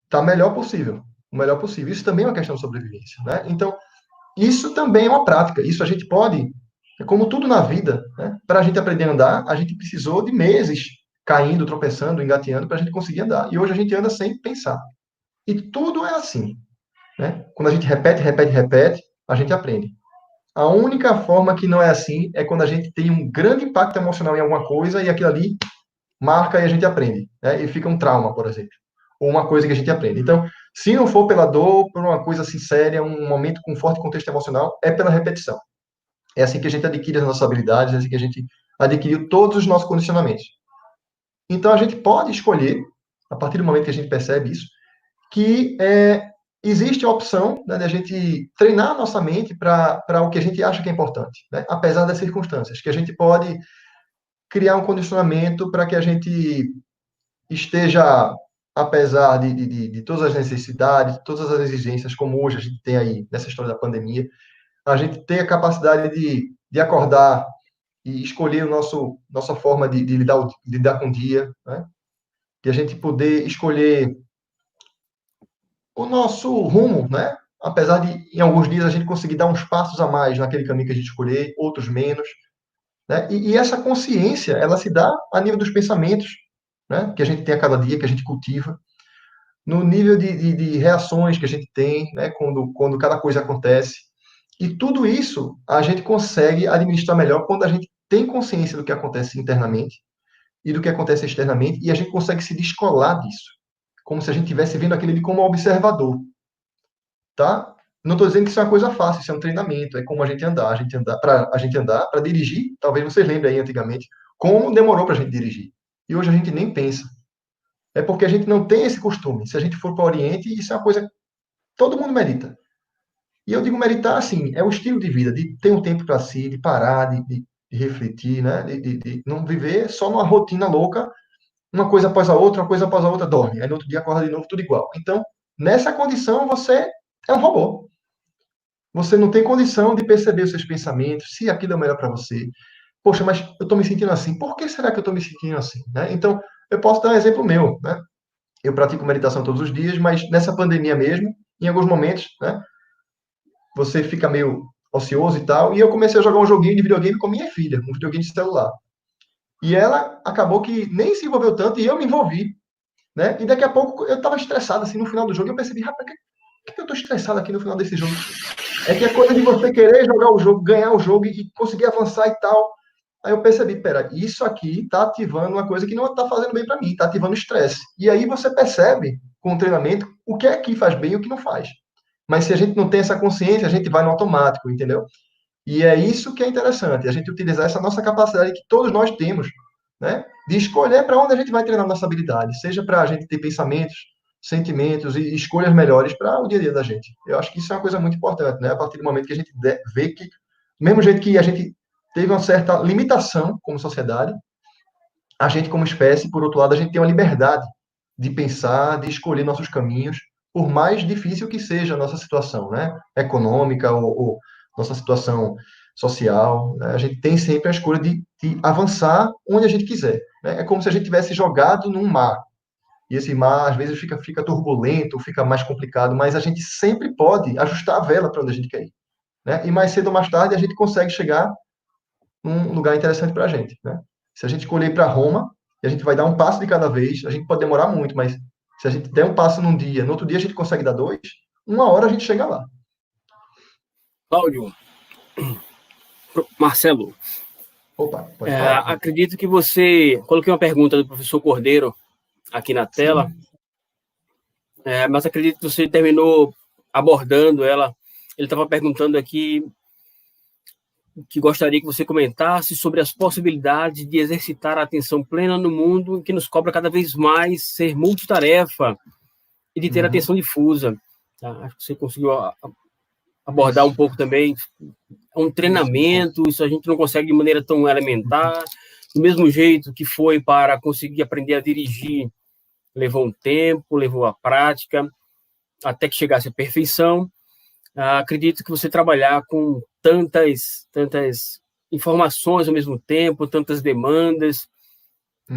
Tá melhor possível, o melhor possível. Isso também é uma questão de sobrevivência, né? Então, isso também é uma prática. Isso a gente pode, como tudo na vida, né? Para a gente aprender a andar, a gente precisou de meses caindo, tropeçando, engateando para a gente conseguir andar. E hoje a gente anda sem pensar. E tudo é assim, né? Quando a gente repete, repete, repete, a gente aprende. A única forma que não é assim é quando a gente tem um grande impacto emocional em alguma coisa e aquilo ali marca e a gente aprende, né? E fica um trauma, por exemplo, ou uma coisa que a gente aprende. Então, se não for pela dor, por uma coisa assim séria, um momento com forte contexto emocional, é pela repetição. É assim que a gente adquire as nossas habilidades, é assim que a gente adquiriu todos os nossos condicionamentos. Então, a gente pode escolher, a partir do momento que a gente percebe isso, que existe a opção, né, de a gente treinar a nossa mente para o que a gente acha que é importante, né? Apesar das circunstâncias, que a gente pode criar um condicionamento para que a gente esteja, apesar de todas as necessidades, todas as exigências, como hoje a gente tem aí nessa história da pandemia, a gente tem a capacidade de acordar e escolher nossa forma de lidar com o dia, né? De a gente poder escolher o nosso rumo, né? Apesar de, em alguns dias, a gente conseguir dar uns passos a mais naquele caminho que a gente escolher, outros menos, né? E essa consciência, ela se dá a nível dos pensamentos, né? Que a gente tem a cada dia, que a gente cultiva, no nível de reações que a gente tem, né? Quando cada coisa acontece. E tudo isso a gente consegue administrar melhor quando a gente tem consciência do que acontece internamente e do que acontece externamente, e a gente consegue se descolar disso, como se a gente estivesse vendo aquilo ali como observador, tá? Não estou dizendo que isso é uma coisa fácil, isso é um treinamento, é como a gente andar, para dirigir, talvez vocês lembrem aí antigamente, como demorou para a gente dirigir. E hoje a gente nem pensa. É porque a gente não tem esse costume. Se a gente for para o Oriente, isso é uma coisa que todo mundo medita. E eu digo meditar assim, é o estilo de vida, de ter um tempo para si, de parar, de refletir, né? De não viver só numa rotina louca, uma coisa após a outra, dorme. Aí no outro dia acorda de novo, tudo igual. Então, nessa condição, você é um robô. Você não tem condição de perceber os seus pensamentos, se aquilo é o melhor para você. Poxa, mas eu estou me sentindo assim. Por que será que eu estou me sentindo assim? Né? Então, eu posso dar um exemplo meu. Né? Eu pratico meditação todos os dias, mas nessa pandemia mesmo, em alguns momentos, né, você fica meio ocioso e tal. E eu comecei a jogar um joguinho de videogame com minha filha, um videogame de celular. E ela acabou que nem se envolveu tanto e eu me envolvi. Né? E daqui a pouco eu estava estressado assim no final do jogo. E eu percebi, rapaz, por que eu estou estressado aqui no final desse jogo? É que é coisa de você querer jogar o jogo, ganhar o jogo e conseguir avançar e tal. Aí eu percebi, pera, isso aqui está ativando uma coisa que não está fazendo bem para mim, está ativando estresse. E aí você percebe, com o treinamento, o que é que faz bem e o que não faz. Mas se a gente não tem essa consciência, a gente vai no automático, entendeu? E é isso que é interessante, a gente utilizar essa nossa capacidade que todos nós temos, né? De escolher para onde a gente vai treinar nossa habilidade, seja para a gente ter pensamentos, sentimentos e escolhas melhores para o dia a dia da gente. Eu acho que isso é uma coisa muito importante, né? A partir do momento que a gente vê que, do mesmo jeito que a gente teve uma certa limitação como sociedade, a gente como espécie, por outro lado, a gente tem uma liberdade de pensar, de escolher nossos caminhos, por mais difícil que seja a nossa situação, né? Econômica ou nossa situação social, né? A gente tem sempre a escolha de avançar onde a gente quiser, né? É como se a gente tivesse jogado num mar. E esse mar, às vezes, fica turbulento, fica mais complicado, mas a gente sempre pode ajustar a vela para onde a gente quer ir. Né? E mais cedo ou mais tarde, a gente consegue chegar num lugar interessante para a gente. Né? Se a gente escolher ir para Roma, e a gente vai dar um passo de cada vez, a gente pode demorar muito, mas se a gente der um passo num dia, no outro dia a gente consegue dar dois, uma hora a gente chega lá. Cláudio, Marcelo, Opa, pode falar. acredito que você... Coloquei uma pergunta do professor Cordeiro aqui na tela, mas acredito que você terminou abordando ela. Ele estava perguntando aqui que gostaria que você comentasse sobre as possibilidades de exercitar a atenção plena no mundo que nos cobra cada vez mais ser multitarefa e de ter atenção difusa. Tá? Acho que você conseguiu abordar um pouco também. É um treinamento, isso a gente não consegue de maneira tão elementar. Do mesmo jeito que foi para conseguir aprender a dirigir, levou um tempo, levou a prática, até que chegasse à perfeição. Acredito que você trabalhar com tantas informações ao mesmo tempo, tantas demandas,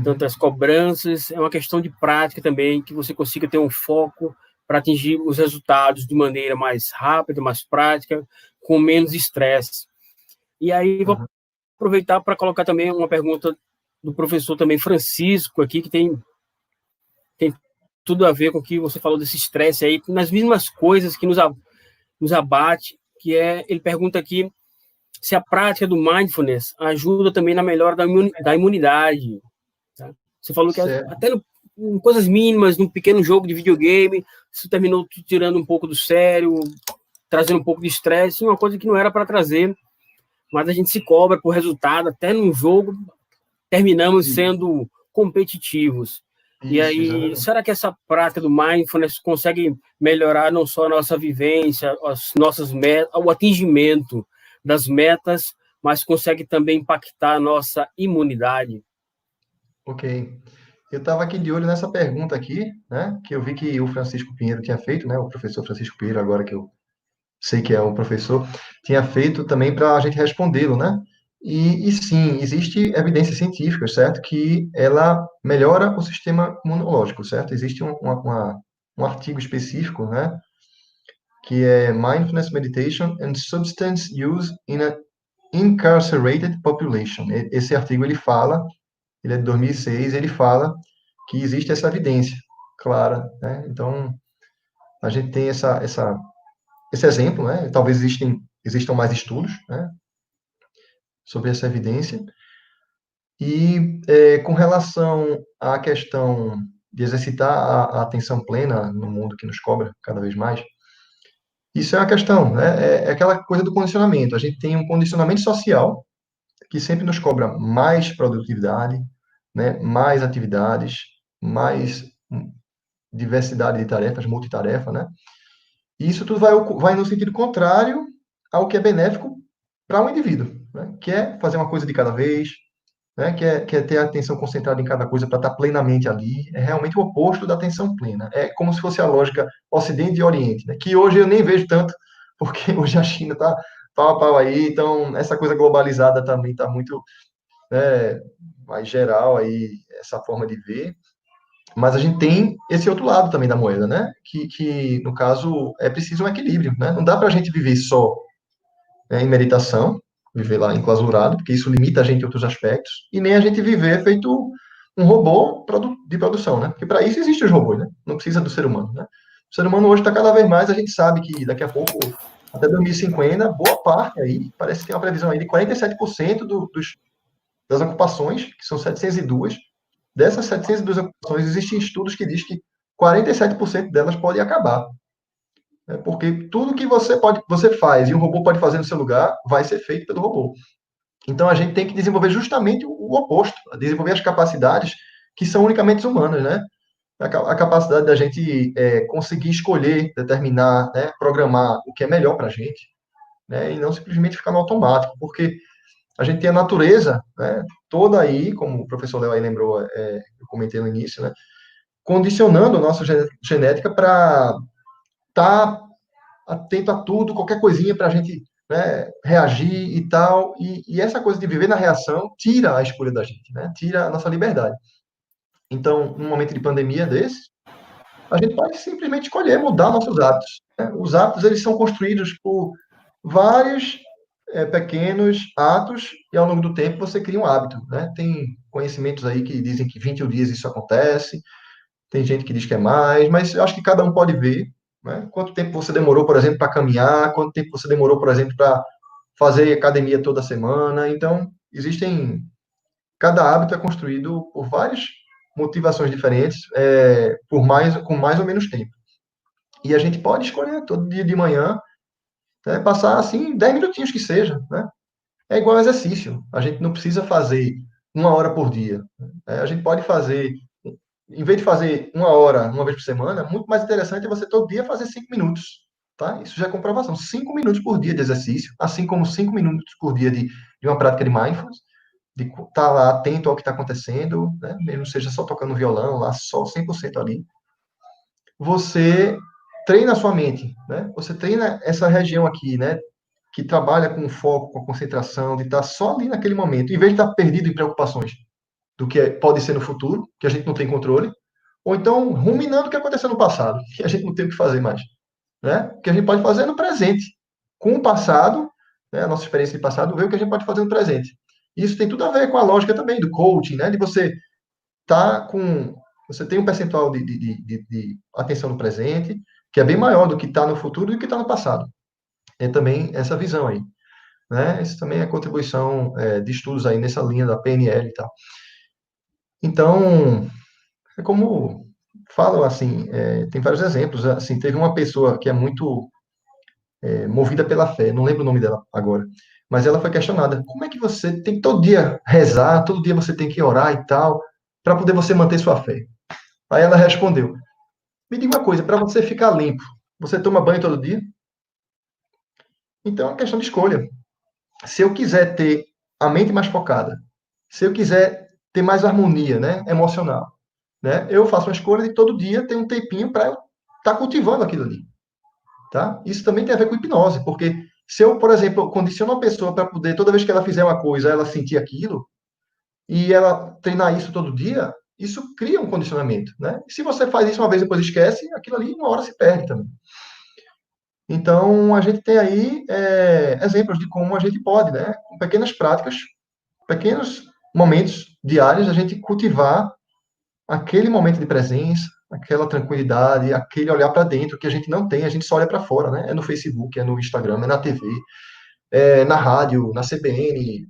tantas cobranças, é uma questão de prática também, que você consiga ter um foco para atingir os resultados de maneira mais rápida, mais prática, com menos estresse. E aí vou aproveitar para colocar também uma pergunta do professor também Francisco aqui, que tem tudo a ver com o que você falou desse estresse aí, nas mesmas coisas que nos abate, que é, ele pergunta aqui se a prática do mindfulness ajuda também na melhora da imunidade. Tá? Você falou que até em coisas mínimas, num pequeno jogo de videogame, isso terminou tirando um pouco do sério, trazendo um pouco de estresse, uma coisa que não era para trazer, mas a gente se cobra por resultado, até num jogo terminamos sendo competitivos. Isso, e aí, exatamente. Será que essa prática do mindfulness consegue melhorar não só a nossa vivência, as nossas metas, o atingimento das metas, mas consegue também impactar a nossa imunidade? Ok. Eu estava aqui de olho nessa pergunta aqui, né, que eu vi que o Francisco Pinheiro tinha feito, né, o professor Francisco Pinheiro, agora que eu sei que é o professor, tinha feito também para a gente respondê-lo, né? E sim, existe evidência científica, certo? Que ela melhora o sistema imunológico, certo? Existe um artigo específico, né? Que é Mindfulness Meditation and Substance Use in an Incarcerated Population. Esse artigo, ele é de 2006, ele fala que existe essa evidência clara, né? Então, a gente tem esse exemplo, né? Talvez existam mais estudos, né, sobre essa evidência. E com relação à questão de exercitar a atenção plena no mundo que nos cobra cada vez mais, isso é uma questão, né? É aquela coisa do condicionamento. A gente tem um condicionamento social que sempre nos cobra mais produtividade, né, mais atividades, mais diversidade de tarefas, multitarefa, né? E isso tudo vai no sentido contrário ao que é benéfico para um indivíduo, né? Quer fazer uma coisa de cada vez, né? Quer ter a atenção concentrada em cada coisa para estar plenamente ali. É realmente o oposto da atenção plena. É como se fosse a lógica Ocidente e Oriente, né? Que hoje eu nem vejo tanto, porque hoje a China está pau a pau aí, então essa coisa globalizada também está muito, né, mais geral aí, essa forma de ver. Mas a gente tem esse outro lado também da moeda, né? Que no caso, é preciso um equilíbrio, né? Não dá para a gente viver só, né, em meditação, viver lá enclausurado, porque isso limita a gente em outros aspectos, e nem a gente viver feito um robô de produção, né? Porque para isso existem os robôs, né? Não precisa do ser humano, né? O ser humano hoje está cada vez mais, a gente sabe que daqui a pouco, até 2050, boa parte aí, parece que tem uma previsão aí de 47% das ocupações, que são 702. Dessas 702 ocupações, existem estudos que dizem que 47% delas podem acabar. Né? Porque tudo que você faz e um robô pode fazer no seu lugar, vai ser feito pelo robô. Então, a gente tem que desenvolver justamente o oposto, desenvolver as capacidades que são unicamente humanas, né? A capacidade da gente conseguir escolher, determinar, né, programar o que é melhor para a gente, né? E não simplesmente ficar no automático, porque a gente tem a natureza, né, toda aí, como o professor Léo aí lembrou, eu comentei no início, né, condicionando a nossa genética para estar atento a tudo, qualquer coisinha para a gente, né, reagir e tal. E essa coisa de viver na reação tira a escolha da gente, né, tira a nossa liberdade. Então, num momento de pandemia desse, a gente pode simplesmente escolher mudar nossos hábitos. Né? Os hábitos, eles são construídos por vários pequenos atos e ao longo do tempo você cria um hábito, né? Tem conhecimentos aí que dizem que 21 dias isso acontece, tem gente que diz que é mais, mas eu acho que cada um pode ver, né? Quanto tempo você demorou, por exemplo, para caminhar, quanto tempo você demorou, por exemplo, para fazer academia toda semana. Então, cada hábito é construído por várias motivações diferentes, com mais ou menos tempo. E a gente pode escolher todo dia de manhã, né, passar assim 10 minutinhos que seja, né? É igual exercício. A gente não precisa fazer 1 hora por dia. A gente pode fazer, em vez de fazer 1 hora uma vez por semana, muito mais interessante é você todo dia fazer 5 minutos. Tá? Isso já é comprovação. 5 minutos por dia de exercício, assim como 5 minutos por dia de uma prática de mindfulness, de estar lá atento ao que está acontecendo, né? Mesmo seja só tocando violão, lá só 100% ali. Você treina a sua mente, né? Você treina essa região aqui, né, que trabalha com foco, com a concentração, de estar só ali naquele momento, em vez de estar perdido em preocupações do que pode ser no futuro, que a gente não tem controle, ou então ruminando o que aconteceu no passado, que a gente não tem o que fazer mais, né? O que a gente pode fazer no presente, com o passado, né, a nossa experiência de passado, ver o que a gente pode fazer no presente. Isso tem tudo a ver com a lógica também do coaching, né? De você você tem um percentual de atenção no presente, que é bem maior do que está no futuro e do que está no passado. É também essa visão aí. né? Isso também é contribuição de estudos aí nessa linha da PNL e tal. Então, é como falam assim, tem vários exemplos. Assim, teve uma pessoa que é muito movida pela fé, não lembro o nome dela agora, mas ela foi questionada: como é que você tem que todo dia rezar, todo dia você tem que orar e tal, para poder você manter sua fé? Aí ela respondeu: me diga uma coisa, para você ficar limpo, você toma banho todo dia? Então é uma questão de escolha. Se eu quiser ter a mente mais focada, se eu quiser ter mais harmonia, né, emocional, né, eu faço uma escolha de todo dia ter um tempinho para eu estar cultivando aquilo ali, tá? Isso também tem a ver com hipnose, porque se eu, por exemplo, condiciono uma pessoa para poder, toda vez que ela fizer uma coisa, ela sentir aquilo, e ela treinar isso todo dia, isso cria um condicionamento, né? E se você faz isso uma vez e depois esquece, aquilo ali uma hora se perde também. Então, a gente tem aí exemplos de como a gente pode, né, com pequenas práticas, pequenos momentos diários, a gente cultivar aquele momento de presença, aquela tranquilidade, aquele olhar para dentro que a gente não tem, a gente só olha para fora, né? É no Facebook, é no Instagram, é na TV, é na rádio, na CBN,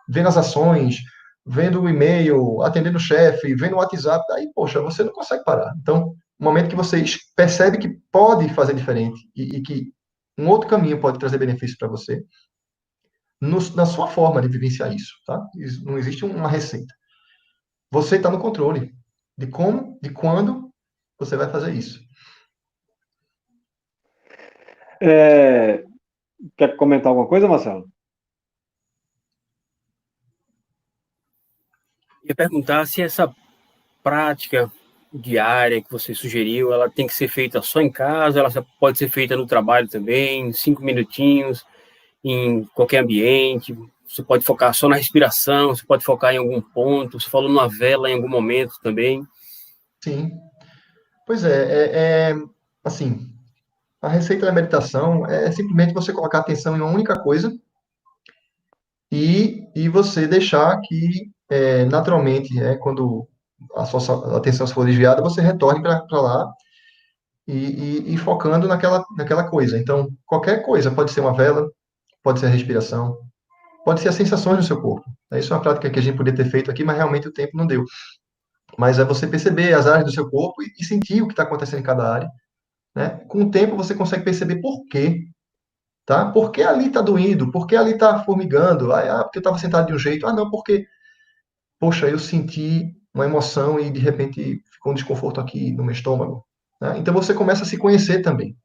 vendo as ações, vendo o e-mail, atendendo o chefe, vendo o WhatsApp, aí, poxa, você não consegue parar. Então, o momento que você percebe que pode fazer diferente e que um outro caminho pode trazer benefício para você, na sua forma de vivenciar isso, tá? Não existe uma receita. Você está no controle de como, de quando você vai fazer isso. Quer comentar alguma coisa, Marcelo? Eu ia perguntar se essa prática diária que você sugeriu, ela tem que ser feita só em casa, ela pode ser feita no trabalho também, 5 minutinhos, em qualquer ambiente. Você pode focar só na respiração, você pode focar em algum ponto. Você falou numa vela em algum momento também. Sim. Pois assim, a receita da meditação é simplesmente você colocar atenção em uma única coisa e você deixar que, naturalmente, quando a sua atenção for desviada, você retorne para lá e focando naquela coisa. Então, qualquer coisa, pode ser uma vela, pode ser a respiração, pode ser as sensações do seu corpo. Isso é uma prática que a gente poderia ter feito aqui, mas realmente o tempo não deu. Mas é você perceber as áreas do seu corpo e sentir o que está acontecendo em cada área, né? Com o tempo você consegue perceber por quê, tá? Por que ali está doído? Por que ali está formigando? Porque eu estava sentado de um jeito. Não, porque, poxa, eu senti uma emoção e de repente ficou um desconforto aqui no meu estômago, né? Então você começa a se conhecer também,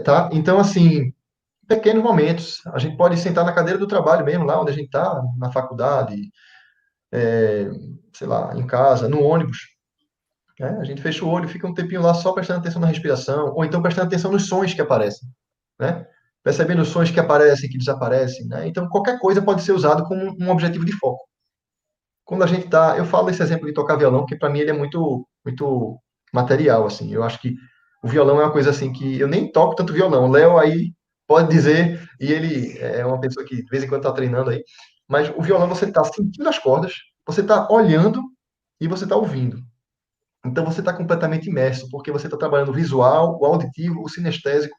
tá? Então, assim, pequenos momentos. A gente pode sentar na cadeira do trabalho mesmo, lá onde a gente está, na faculdade, sei lá, em casa, no ônibus. Né? A gente fecha o olho, fica um tempinho lá só prestando atenção na respiração, ou então prestando atenção nos sons que aparecem, né? Percebendo os sons que aparecem, que desaparecem, né? Então, qualquer coisa pode ser usado como um objetivo de foco. Quando a gente está, eu falo esse exemplo de tocar violão, porque para mim ele é muito, muito material, assim. Eu acho que o violão é uma coisa assim que eu nem toco tanto violão. O Léo aí pode dizer, e ele é uma pessoa que de vez em quando está treinando aí, mas o violão você está sentindo as cordas, você está olhando e você está ouvindo. Então você está completamente imerso, porque você está trabalhando o visual, o auditivo, o sinestésico.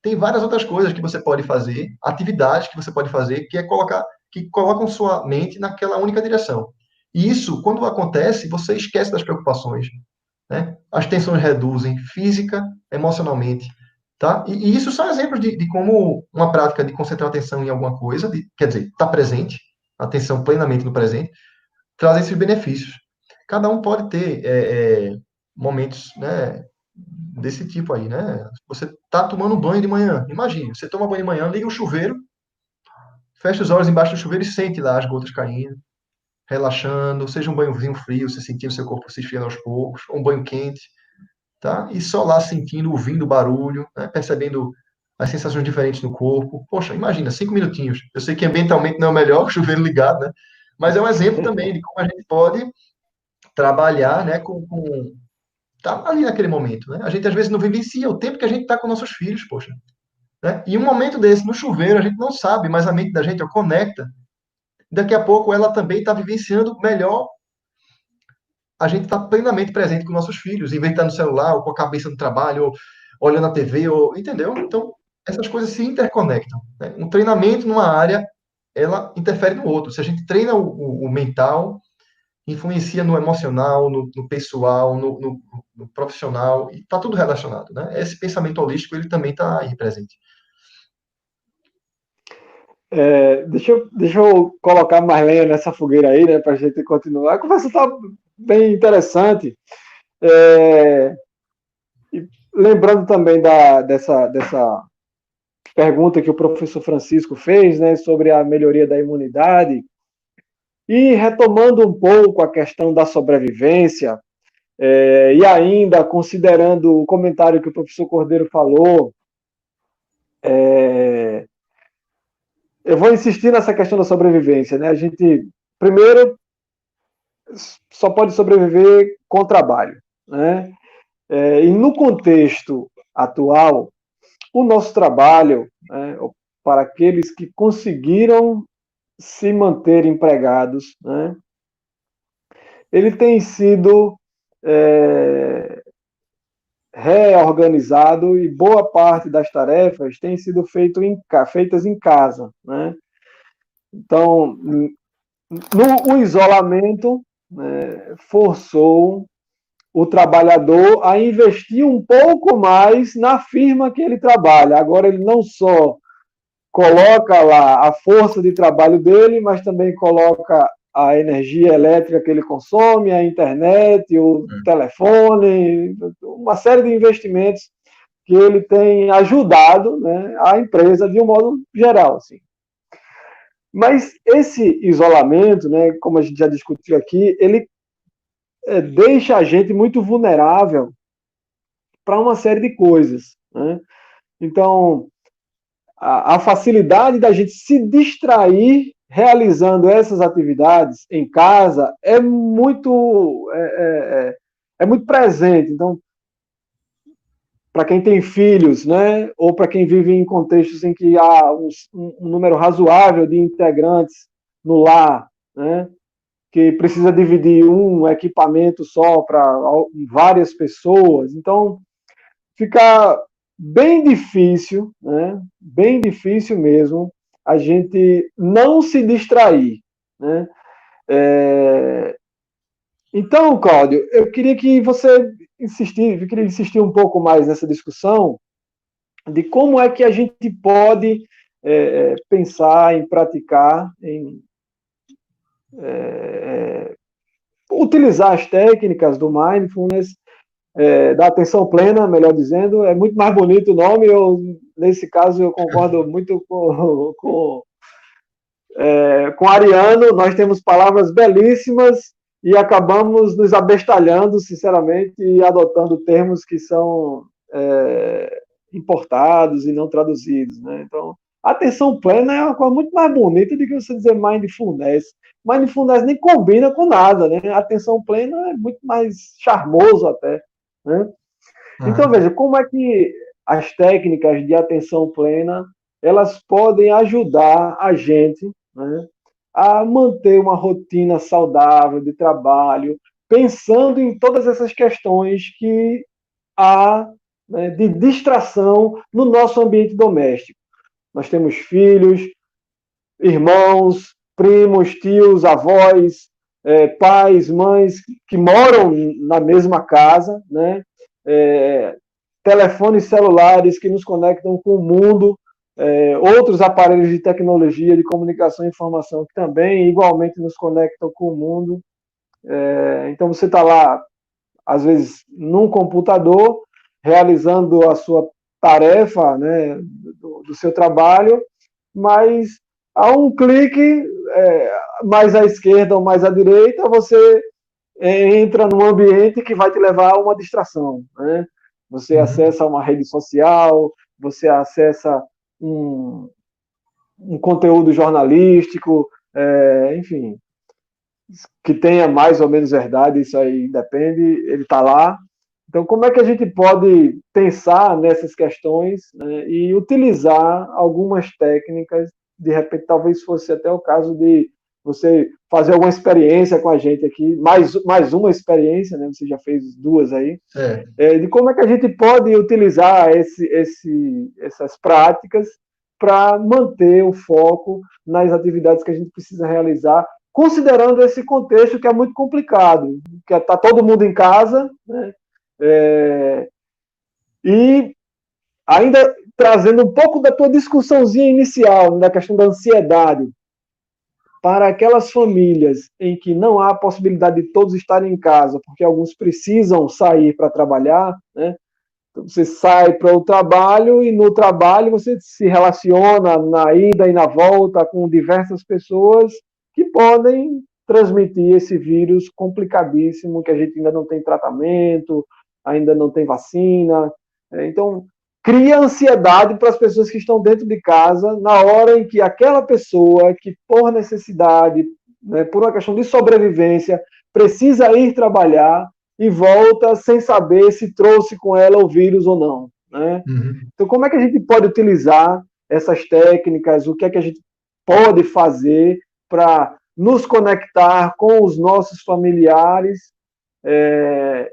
Tem várias outras coisas que você pode fazer, atividades que você pode fazer, que colocam sua mente naquela única direção. E isso, quando acontece, você esquece das preocupações, né? As tensões reduzem, física, emocionalmente, tá? E isso são exemplos de como uma prática de concentrar atenção em alguma coisa, quer dizer, estar presente, atenção plenamente no presente, traz esses benefícios. Cada um pode ter momentos, né, desse tipo aí, né? Você tá tomando banho de manhã, imagine, você toma banho de manhã, liga o chuveiro, fecha os olhos embaixo do chuveiro e sente lá as gotas caindo, relaxando, seja um banhozinho frio, você sentindo seu corpo se esfriando aos poucos, ou um banho quente, tá? E só lá sentindo, ouvindo o barulho, né? Percebendo as sensações diferentes no corpo. Poxa, imagina, 5 minutinhos. Eu sei que ambientalmente não é o melhor, o chuveiro ligado, né? Mas é um exemplo também de como a gente pode trabalhar, né, tá ali naquele momento, né? A gente às vezes não vivencia o tempo que a gente está com nossos filhos, poxa, né? E um momento desse no chuveiro a gente não sabe, mas a mente da gente conecta. Daqui a pouco ela também está vivenciando melhor. A gente está plenamente presente com nossos filhos, em vez de estar no celular ou com a cabeça no trabalho, ou olhando a TV, ou entendeu? Então essas coisas se interconectam, né? Um treinamento numa área, ela interfere no outro. Se a gente treina o mental, influencia no emocional, no pessoal, no profissional, e está tudo relacionado, né? Esse pensamento holístico, ele também está aí presente. Deixa eu colocar mais lenha nessa fogueira aí, né, para a gente continuar. A conversa está bem interessante. Lembrando também dessa pergunta que o professor Francisco fez, né, sobre a melhoria da imunidade, e retomando um pouco a questão da sobrevivência, e ainda considerando o comentário que o professor Cordeiro falou, eu vou insistir nessa questão da sobrevivência, né? A gente, primeiro, só pode sobreviver com trabalho, né? E no contexto atual, o nosso trabalho, né, para aqueles que conseguiram se manter empregados, né, ele tem sido reorganizado e boa parte das tarefas tem sido feitas em casa, né? Então, o isolamento, né, forçou o trabalhador a investir um pouco mais na firma que ele trabalha. Agora, ele não só coloca lá a força de trabalho dele, mas também coloca a energia elétrica que ele consome, a internet, o telefone, uma série de investimentos que ele tem ajudado, né, a empresa de um modo geral. Assim. Mas esse isolamento, né, como a gente já discutiu aqui, ele deixa a gente muito vulnerável para uma série de coisas. Né? Então, a facilidade da gente se distrair realizando essas atividades em casa é muito presente. Então, para quem tem filhos, né, ou para quem vive em contextos em que há um número razoável de integrantes no lar, né, que precisa dividir um equipamento só para várias pessoas. Então, fica bem difícil, né? Bem difícil mesmo, a gente não se distrair, né? Então, Cláudio, eu queria que você insistir um pouco mais nessa discussão de como é que a gente pode pensar em praticar, em utilizar as técnicas do mindfulness, da atenção plena, melhor dizendo. É muito mais bonito o nome. Nesse caso, eu concordo muito com Ariano. Nós temos palavras belíssimas e acabamos nos abestalhando, sinceramente, e adotando termos que são importados e não traduzidos. Né? Então, atenção plena é uma coisa muito mais bonita do que você dizer mindfulness. Mindfulness nem combina com nada. Né? Atenção plena é muito mais charmoso até. Né? Então, veja, como é que as técnicas de atenção plena elas podem ajudar a gente, né, a manter uma rotina saudável de trabalho, pensando em todas essas questões que há, né, de distração no nosso ambiente doméstico. Nós temos filhos, irmãos, primos, tios, avós, pais, mães que moram na mesma casa, né? Telefones celulares que nos conectam com o mundo, outros aparelhos de tecnologia, de comunicação e informação que também igualmente nos conectam com o mundo. Então você está lá, às vezes, num computador, realizando a sua tarefa, né, do seu trabalho, mas a um clique, mais à esquerda ou mais à direita, você entra num ambiente que vai te levar a uma distração. Né? Você acessa uma rede social, você acessa um conteúdo jornalístico, enfim, que tenha mais ou menos verdade, isso aí depende, ele está lá. Então, como é que a gente pode pensar nessas questões, né, e utilizar algumas técnicas, de repente, talvez fosse até o caso de você fazer alguma experiência com a gente aqui, mais uma experiência, né? Você já fez duas aí, de como é que a gente pode utilizar essas práticas para manter o foco nas atividades que a gente precisa realizar, considerando esse contexto que é muito complicado, que está todo mundo em casa, né? E ainda trazendo um pouco da tua discussãozinha inicial, da questão da ansiedade, para aquelas famílias em que não há possibilidade de todos estarem em casa, porque alguns precisam sair para trabalhar, né? Então, você sai para o trabalho e no trabalho você se relaciona na ida e na volta com diversas pessoas que podem transmitir esse vírus complicadíssimo, que a gente ainda não tem tratamento, ainda não tem vacina. Então, cria ansiedade para as pessoas que estão dentro de casa, na hora em que aquela pessoa que, por necessidade, né, por uma questão de sobrevivência, precisa ir trabalhar e volta sem saber se trouxe com ela o vírus ou não, né? Então, como é que a gente pode utilizar essas técnicas? O que é que a gente pode fazer para nos conectar com os nossos familiares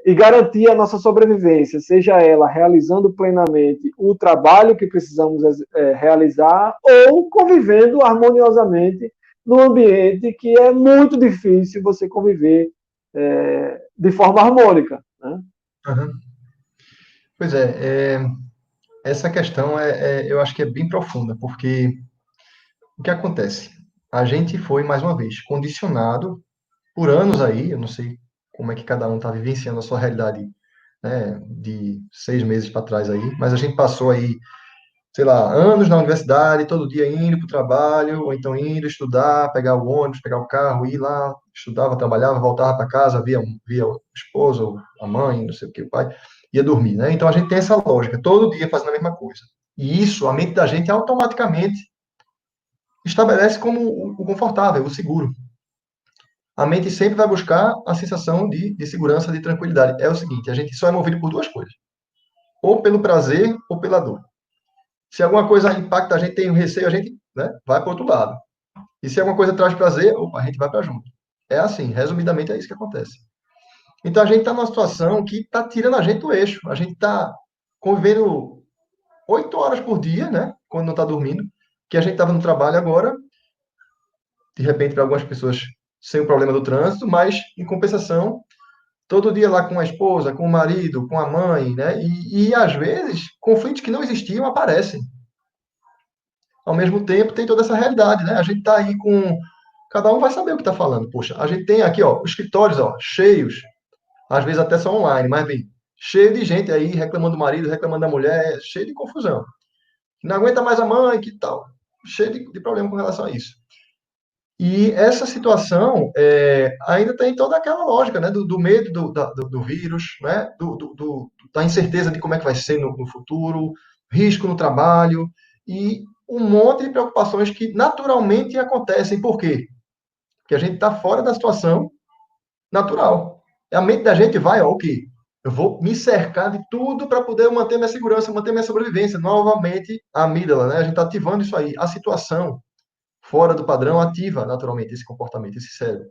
e garantir a nossa sobrevivência, seja ela realizando plenamente o trabalho que precisamos realizar ou convivendo harmoniosamente num ambiente que é muito difícil você conviver de forma harmônica, né? Pois essa questão eu acho que é bem profunda, porque o que acontece? A gente foi, mais uma vez, condicionado por anos aí, eu não sei como é que cada um está vivenciando a sua realidade, né, de 6 meses para trás aí, mas a gente passou aí, sei lá, anos na universidade, todo dia indo para o trabalho, ou então indo estudar, pegar o ônibus, pegar o carro, ir lá, estudava, trabalhava, voltava para casa, via o esposo, a mãe, não sei o que, o pai, ia dormir, né? Então a gente tem essa lógica, todo dia fazendo a mesma coisa. E isso, a mente da gente automaticamente estabelece como o confortável, o seguro. A mente sempre vai buscar a sensação de segurança, de tranquilidade. É o seguinte, a gente só é movido por duas coisas. Ou pelo prazer, ou pela dor. Se alguma coisa impacta a gente, tem um receio, a gente, né, vai para o outro lado. E se alguma coisa traz prazer, opa, a gente vai para junto. É assim, resumidamente é isso que acontece. Então a gente está numa situação que está tirando a gente do eixo. A gente está convivendo 8 horas por dia, né, quando não está dormindo, que a gente estava no trabalho agora, de repente para algumas pessoas sem o problema do trânsito, mas em compensação todo dia lá com a esposa, com o marido, com a mãe, né? E às vezes conflitos que não existiam aparecem. Ao mesmo tempo tem toda essa realidade, né? A gente está aí com cada um vai saber o que está falando. Poxa, a gente tem aqui, ó, os escritórios, ó, cheios, às vezes até só online, mas bem, cheio de gente aí reclamando do marido, reclamando da mulher, cheio de confusão. Não aguenta mais a mãe, que tal? Cheio de problema com relação a isso. E essa situação ainda tem toda aquela lógica, né, do medo do vírus, né, da incerteza de como é que vai ser no futuro, risco no trabalho e um monte de preocupações que naturalmente acontecem. Por quê? Porque a gente está fora da situação natural. A mente da gente vai, ó, ok, eu vou me cercar de tudo para poder manter minha segurança, manter minha sobrevivência. Novamente, a amígdala, né, a gente está ativando isso aí. A situação fora do padrão ativa naturalmente esse comportamento, esse cérebro.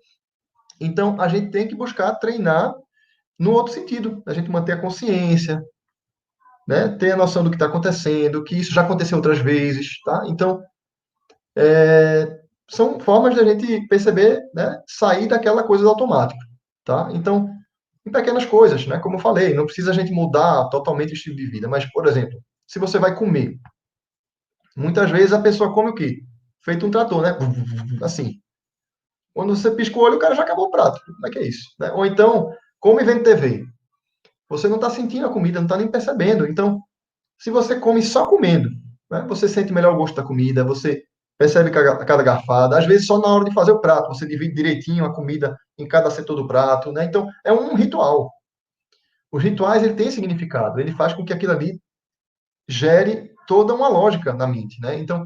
Então, a gente tem que buscar treinar no outro sentido, a gente manter a consciência, né? Ter a noção do que está acontecendo, que isso já aconteceu outras vezes, tá? Então, são formas da gente perceber, né? Sair daquela coisa do automático, tá? Então, em pequenas coisas, né? Como eu falei, não precisa a gente mudar totalmente o estilo de vida, mas, por exemplo, se você vai comer, muitas vezes a pessoa come o quê? Feito um trator, né? Assim. Quando você pisca o olho, o cara já acabou o prato. Como é que é isso? Né? Ou então, come vendo TV. Você não está sentindo a comida, não está nem percebendo. Então, se você come só comendo, né? Você sente melhor o gosto da comida, você percebe cada garfada. Às vezes, só na hora de fazer o prato, você divide direitinho a comida em cada setor do prato. Né? Então, é um ritual. Os rituais, ele tem significado. Ele faz com que aquilo ali gere toda uma lógica na mente. Né? Então,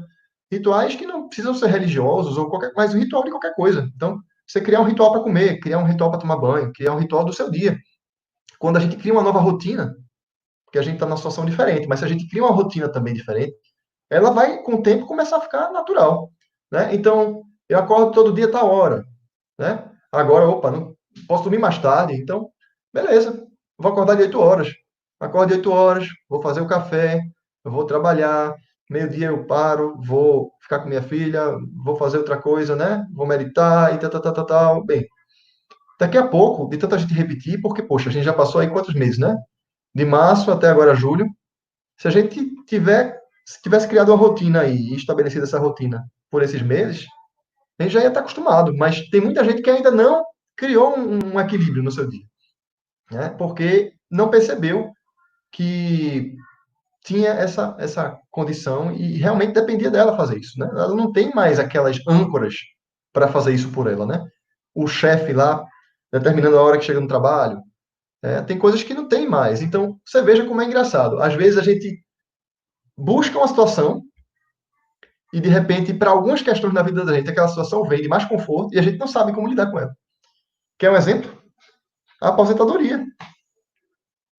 rituais que não precisam ser religiosos ou qualquer, mas o ritual de qualquer coisa. Então, você criar um ritual para comer, criar um ritual para tomar banho, criar um ritual do seu dia. Quando a gente cria uma nova rotina, porque a gente está numa situação diferente, mas se a gente cria uma rotina também diferente, ela vai, com o tempo, começar a ficar natural. Né? Então, Eu acordo todo dia tal hora, né? Agora, opa, não posso dormir mais tarde, então, beleza, vou acordar de 8 horas. Acordo de 8 horas, vou fazer o café, eu vou trabalhar, meio-dia eu paro, vou ficar com minha filha, vou fazer outra coisa, né? Vou meditar e tal, tal, tal, tal, tal. Bem, daqui a pouco, de tanta gente repetir, porque, poxa, a gente já passou aí quantos meses, né? De março até agora julho. Se a gente se tivesse criado uma rotina aí e estabelecido essa rotina por esses meses, a gente já ia estar acostumado. Mas tem muita gente que ainda não criou um equilíbrio no seu dia, né? Porque não percebeu que tinha essa condição e realmente dependia dela fazer isso, né? Ela não tem mais aquelas âncoras para fazer isso por ela, né? O chefe lá determinando a hora que chega no trabalho, tem coisas que não tem mais. Então, você veja como é engraçado. Às vezes a gente busca uma situação e, de repente, para algumas questões na vida da gente, aquela situação vem de mais conforto e a gente não sabe como lidar com ela. Quer um exemplo? A aposentadoria.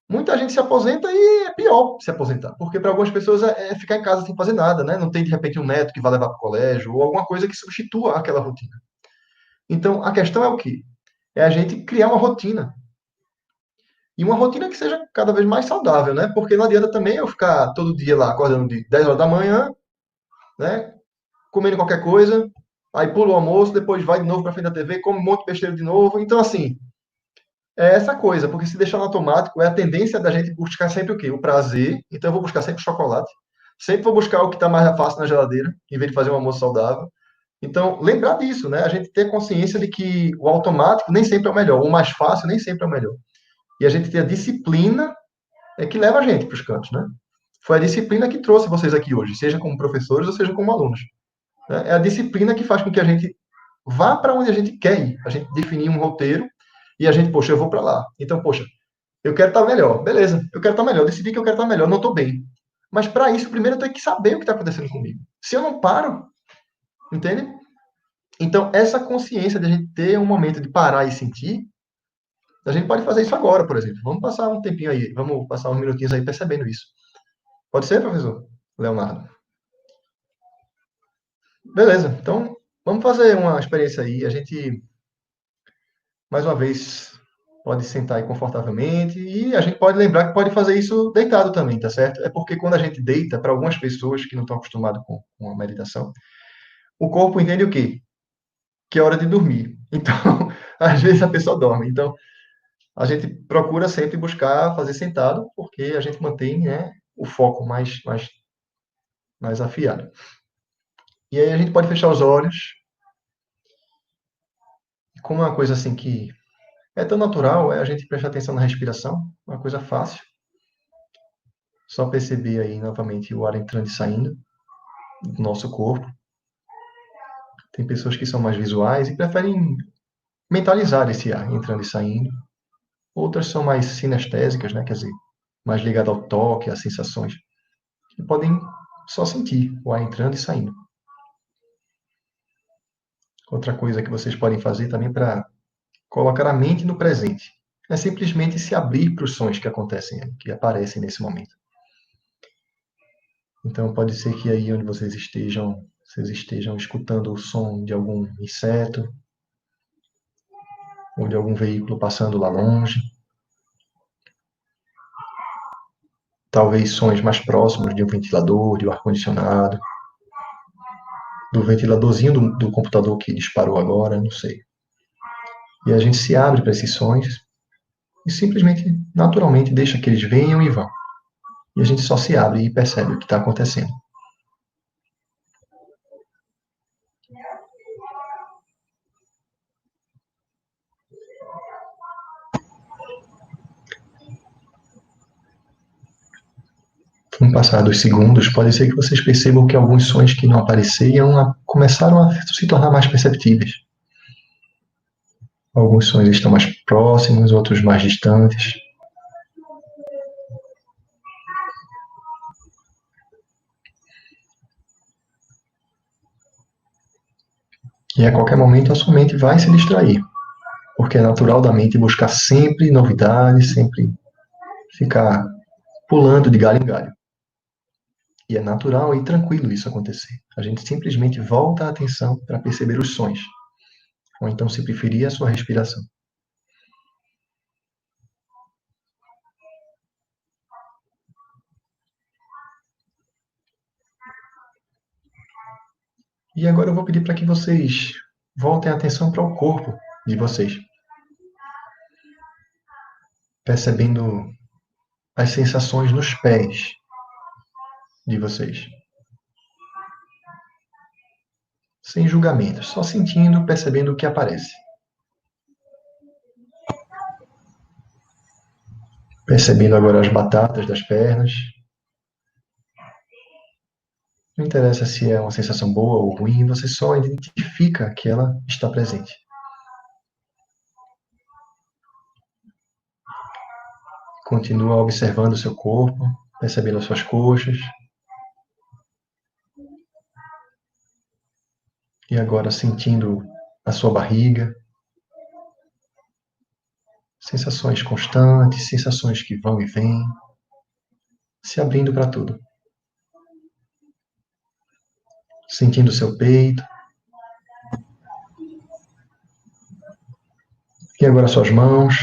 Muita gente se aposenta e é pior se aposentar, porque para algumas pessoas é ficar em casa sem fazer nada, né? Não tem, de repente, um neto que vai levar para o colégio ou alguma coisa que substitua aquela rotina. Então, a questão é o quê? É a gente criar uma rotina. E uma rotina que seja cada vez mais saudável, né? Porque não adianta também eu ficar todo dia lá acordando de 10 horas da manhã, né? Comendo qualquer coisa, aí pula o almoço, depois vai de novo para frente da TV, come um monte de besteira de novo. Então, assim, é essa coisa, porque se deixar no automático, é a tendência da gente buscar sempre o quê? O prazer. Então, eu vou buscar sempre chocolate. Sempre vou buscar o que está mais fácil na geladeira, em vez de fazer um almoço saudável. Então, lembrar disso, né? A gente ter consciência de que o automático nem sempre é o melhor, o mais fácil nem sempre é o melhor. E a gente ter a disciplina que leva a gente para os cantos, né? Foi a disciplina que trouxe vocês aqui hoje, seja como professores ou seja como alunos. Né? É a disciplina que faz com que a gente vá para onde a gente quer ir. A gente definir um roteiro e a gente, poxa, eu vou para lá. Então, poxa, eu quero estar melhor. Beleza, eu quero estar melhor. Eu decidi que eu quero estar melhor, não estou bem. Mas para isso, primeiro eu tenho que saber o que está acontecendo comigo. Se eu não paro, entende? Então, essa consciência de a gente ter um momento de parar e sentir, a gente pode fazer isso agora, por exemplo. Vamos passar um tempinho aí, vamos passar uns minutinhos aí percebendo isso. Pode ser, professor Leonardo? Beleza, então vamos fazer uma experiência aí. A gente, mais uma vez, pode sentar aí confortavelmente e a gente pode lembrar que pode fazer isso deitado também, tá certo? É porque quando a gente deita, para algumas pessoas que não estão acostumadas com a meditação, o corpo entende o quê? Que é hora de dormir. Então, às vezes a pessoa dorme. Então, a gente procura sempre buscar fazer sentado, porque a gente mantém, né, o foco mais afiado. E aí a gente pode fechar os olhos. Como é uma coisa assim que é tão natural, é a gente prestar atenção na respiração, uma coisa fácil. Só perceber aí novamente o ar entrando e saindo do nosso corpo. Tem pessoas que são mais visuais e preferem mentalizar esse ar entrando e saindo. Outras são mais sinestésicas, né? Quer dizer, mais ligadas ao toque, às sensações, que podem só sentir o ar entrando e saindo. Outra coisa que vocês podem fazer também para colocar a mente no presente é simplesmente se abrir para os sons que acontecem, que aparecem nesse momento. Então, pode ser que aí onde vocês estejam escutando o som de algum inseto, ou de algum veículo passando lá longe. Talvez sons mais próximos de um ventilador, de um ar-condicionado, do ventiladorzinho do computador que disparou agora, não sei. E a gente se abre para esses sons e simplesmente, naturalmente, deixa que eles venham e vão. E a gente só se abre e percebe o que está acontecendo. Com o passar dos segundos, pode ser que vocês percebam que alguns sons que não apareciam começaram a se tornar mais perceptíveis. Alguns sons estão mais próximos, outros mais distantes. E a qualquer momento a sua mente vai se distrair, porque é natural da mente buscar sempre novidades, sempre ficar pulando de galho em galho. E é natural e tranquilo isso acontecer. A gente simplesmente volta a atenção para perceber os sons. Ou então, se preferir, a sua respiração. E agora eu vou pedir para que vocês voltem a atenção para o corpo de vocês, percebendo as sensações nos pés de vocês. Sem julgamentos, só sentindo, percebendo o que aparece. Percebendo agora as batatas das pernas. Não interessa se é uma sensação boa ou ruim, você só identifica que ela está presente. Continua observando o seu corpo, percebendo as suas coxas. E agora sentindo a sua barriga. Sensações constantes, sensações que vão e vêm. Se abrindo para tudo. Sentindo o seu peito. E agora suas mãos.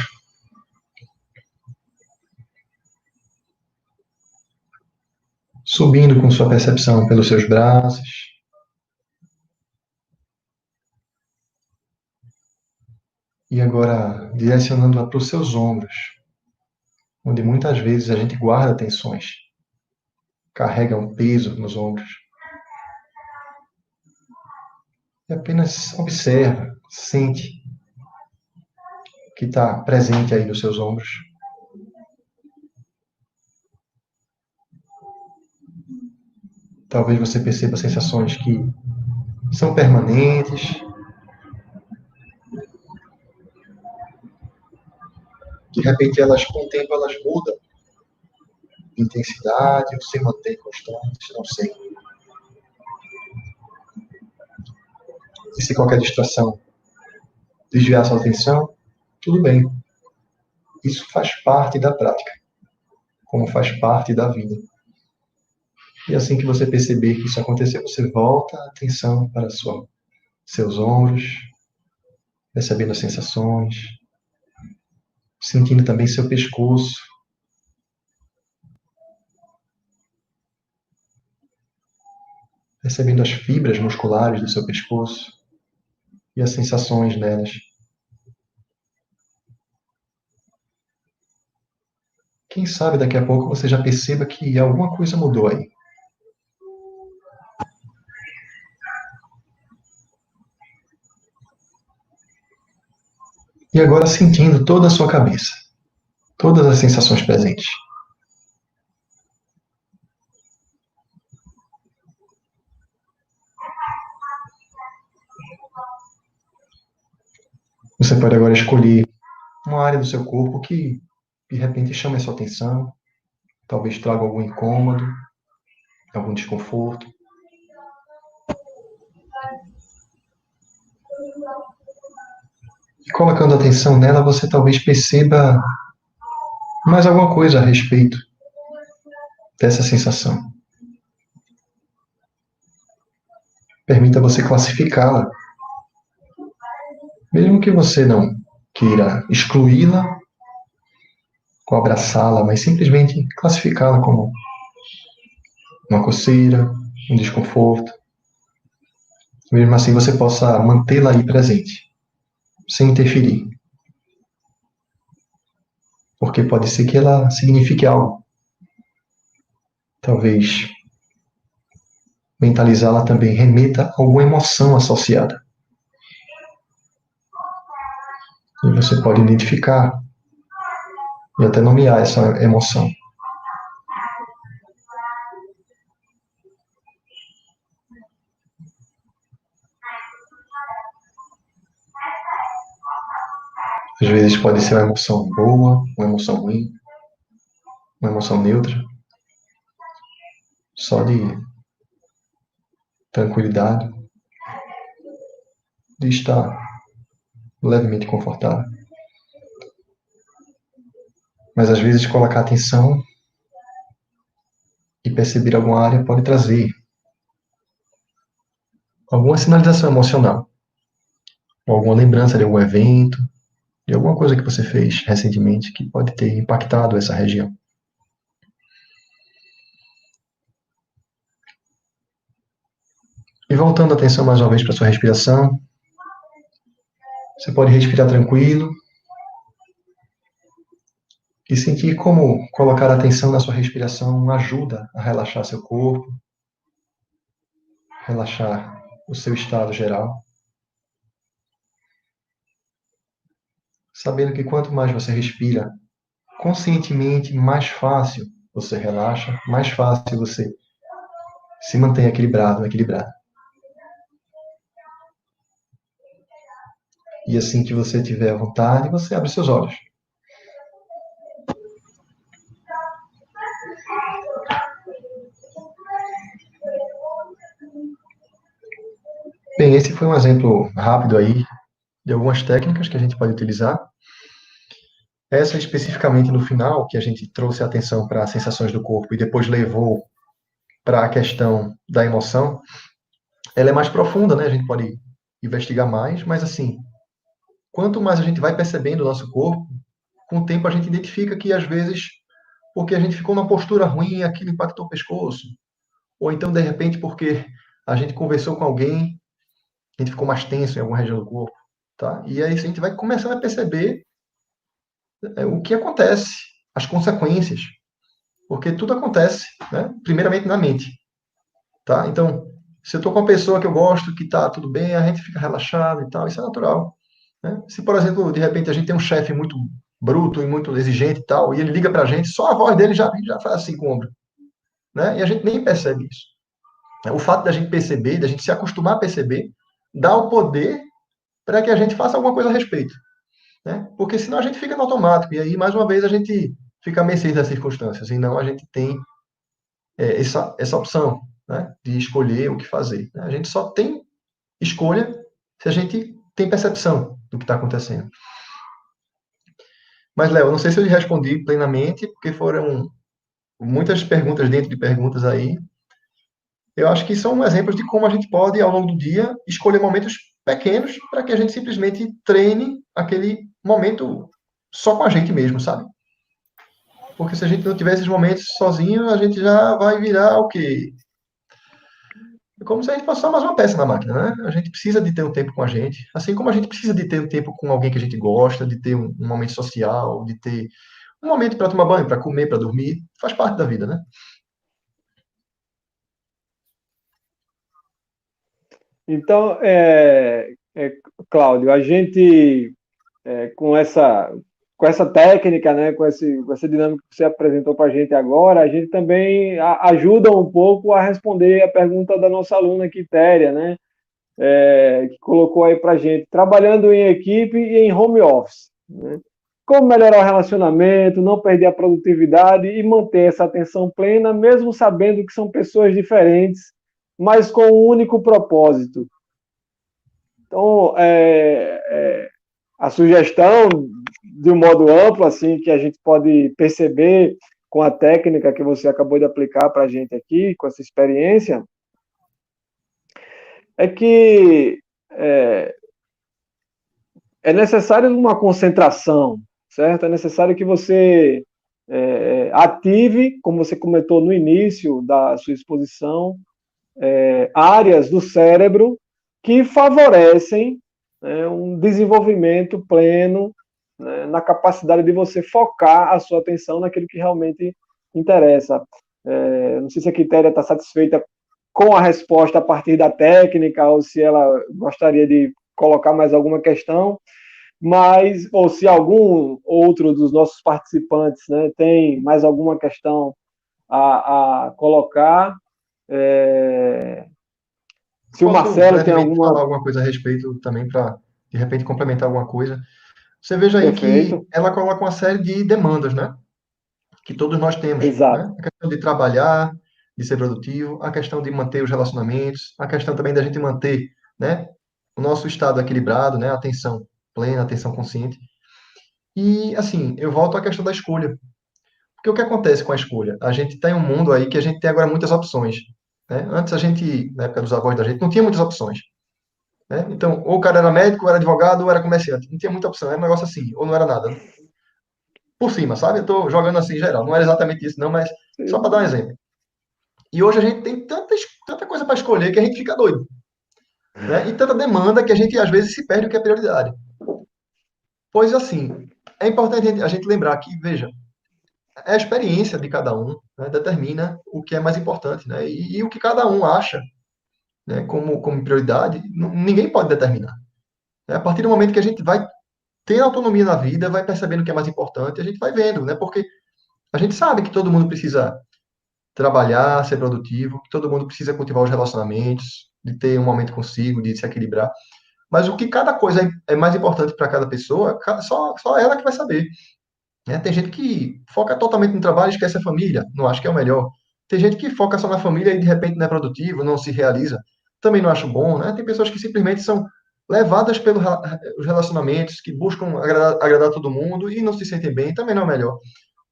Subindo com sua percepção pelos seus braços. E agora direcionando-a para os seus ombros, onde muitas vezes a gente guarda tensões, carrega um peso nos ombros. E apenas observa, sente o que está presente aí nos seus ombros. Talvez você perceba sensações que são permanentes. De repente, elas, com o tempo, elas mudam de intensidade ou se mantêm constantes, não sei. E se qualquer distração desviar sua atenção, tudo bem. Isso faz parte da prática, como faz parte da vida. E assim que você perceber que isso aconteceu, você volta a atenção para seus ombros, percebendo as sensações, sentindo também seu pescoço. Percebendo as fibras musculares do seu pescoço e as sensações nelas. Quem sabe daqui a pouco você já perceba que alguma coisa mudou aí. E agora sentindo toda a sua cabeça, todas as sensações presentes. Você pode agora escolher uma área do seu corpo que de repente chame a sua atenção, talvez traga algum incômodo, algum desconforto. E colocando atenção nela, você talvez perceba mais alguma coisa a respeito dessa sensação. Permita você classificá-la. Mesmo que você não queira excluí-la ou abraçá-la, mas simplesmente classificá-la como uma coceira, um desconforto. Mesmo assim, você possa mantê-la aí presente, sem interferir. Porque pode ser que ela signifique algo. Talvez mentalizá-la também remeta a alguma emoção associada. E você pode identificar e até nomear essa emoção. Às vezes pode ser uma emoção boa, uma emoção ruim, uma emoção neutra, só de tranquilidade, de estar levemente confortável. Mas às vezes colocar atenção e perceber alguma área pode trazer alguma sinalização emocional, ou alguma lembrança de algum evento, de alguma coisa que você fez recentemente que pode ter impactado essa região. E voltando a atenção mais uma vez para sua respiração, você pode respirar tranquilo e sentir como colocar a atenção na sua respiração ajuda a relaxar seu corpo, relaxar o seu estado geral, sabendo que quanto mais você respira conscientemente, mais fácil você relaxa, mais fácil você se mantém equilibrado, equilibrado. E assim que você tiver à vontade, você abre seus olhos. Bem, esse foi um exemplo rápido aí de algumas técnicas que a gente pode utilizar. Essa especificamente no final, que a gente trouxe a atenção para as sensações do corpo e depois levou para a questão da emoção, ela é mais profunda, né? A gente pode investigar mais, mas assim, quanto mais a gente vai percebendo o nosso corpo, com o tempo a gente identifica que às vezes, porque a gente ficou numa postura ruim, aquilo impactou o pescoço, ou então de repente porque a gente conversou com alguém, a gente ficou mais tenso em alguma região do corpo, tá? E aí a gente vai começando a perceber o que acontece, as consequências, porque tudo acontece, né? Primeiramente na mente, tá? Então, se eu estou com uma pessoa que eu gosto, que está tudo bem, a gente fica relaxado e tal, isso é natural, né? Se, por exemplo, de repente a gente tem um chefe muito bruto e muito exigente e tal, e ele liga para a gente, só a voz dele já faz assim com o ombro, né? E a gente nem percebe isso. O fato da gente perceber, da gente se acostumar a perceber, dá o poder para que a gente faça alguma coisa a respeito, né? Porque senão a gente fica no automático, e aí, mais uma vez, a gente fica a mercê das circunstâncias, e não a gente tem essa opção, né, de escolher o que fazer. A gente só tem escolha se a gente tem percepção do que está acontecendo. Mas, Léo, não sei se eu lhe respondi plenamente, porque foram muitas perguntas dentro de perguntas aí. Eu acho que são exemplos de como a gente pode, ao longo do dia, escolher momentos pequenos para que a gente simplesmente treine aquele momento só com a gente mesmo, sabe? Porque se a gente não tiver esses momentos sozinho, a gente já vai virar o quê? É como se a gente fosse só mais uma peça na máquina, né? A gente precisa de ter um tempo com a gente, assim como a gente precisa de ter um tempo com alguém que a gente gosta, de ter um momento social, de ter um momento para tomar banho, para comer, para dormir, faz parte da vida, né? Então, Cláudio, a gente, com essa técnica, né, com essa dinâmica que você apresentou para a gente agora, a gente também ajuda um pouco a responder a pergunta da nossa aluna Quitéria, né, que colocou aí para a gente, trabalhando em equipe e em home office, né? Como melhorar o relacionamento, não perder a produtividade e manter essa atenção plena, mesmo sabendo que são pessoas diferentes, mas com um único propósito. Então, a sugestão, de um modo amplo, assim, que a gente pode perceber com a técnica que você acabou de aplicar para a gente aqui, com essa experiência, é que é necessário uma concentração, certo? É necessário que você ative, como você comentou no início da sua exposição, áreas do cérebro que favorecem, né, um desenvolvimento pleno, né, na capacidade de você focar a sua atenção naquilo que realmente interessa. Não sei se a Quitéria está satisfeita com a resposta a partir da técnica, ou se ela gostaria de colocar mais alguma questão, mas, ou se algum outro dos nossos participantes, né, tem mais alguma questão a colocar. Se o Posso Marcelo tem brevemente falar alguma. alguma coisa a respeito também para, de repente, complementar alguma coisa. Você veja aí que Perfeito. ela coloca uma série de demandas, né? Que todos nós temos, Exato. né? A questão de trabalhar, de ser produtivo, a questão de manter os relacionamentos, a questão também da gente manter, né, o nosso estado equilibrado, né, atenção plena, atenção consciente. E, assim, eu volto à questão da escolha. Porque o que acontece com a escolha? A gente tem um mundo aí que a gente tem agora muitas opções. Né? Antes a gente, na época dos avós da gente, não tinha muitas opções. Né? Então, ou o cara era médico, ou era advogado, ou era comerciante. Não tinha muita opção. Era um negócio assim, ou não era nada. Por cima, sabe? Eu estou jogando assim em geral. Não era exatamente isso, não, mas só para dar um exemplo. E hoje a gente tem tanta coisa para escolher que a gente fica doido. Né? E tanta demanda que a gente às vezes se perde o que é prioridade. Pois assim, é importante a gente lembrar que, veja, a experiência de cada um, né, determina o que é mais importante, né? E o que cada um acha, né, como prioridade, ninguém pode determinar. Né? A partir do momento que a gente vai ter autonomia na vida, vai percebendo o que é mais importante, a gente vai vendo, né? Porque a gente sabe que todo mundo precisa trabalhar, ser produtivo, que todo mundo precisa cultivar os relacionamentos, de ter um momento consigo, de se equilibrar. Mas o que cada coisa é mais importante para cada pessoa, só ela que vai saber. Né? Tem gente que foca totalmente no trabalho e esquece a família, não acho que é o melhor. Tem gente que foca só na família e de repente não é produtivo, não se realiza. Também não acho bom, né? Tem pessoas que simplesmente são levadas pelos relacionamentos, que buscam agradar todo mundo e não se sentem bem, também não é o melhor.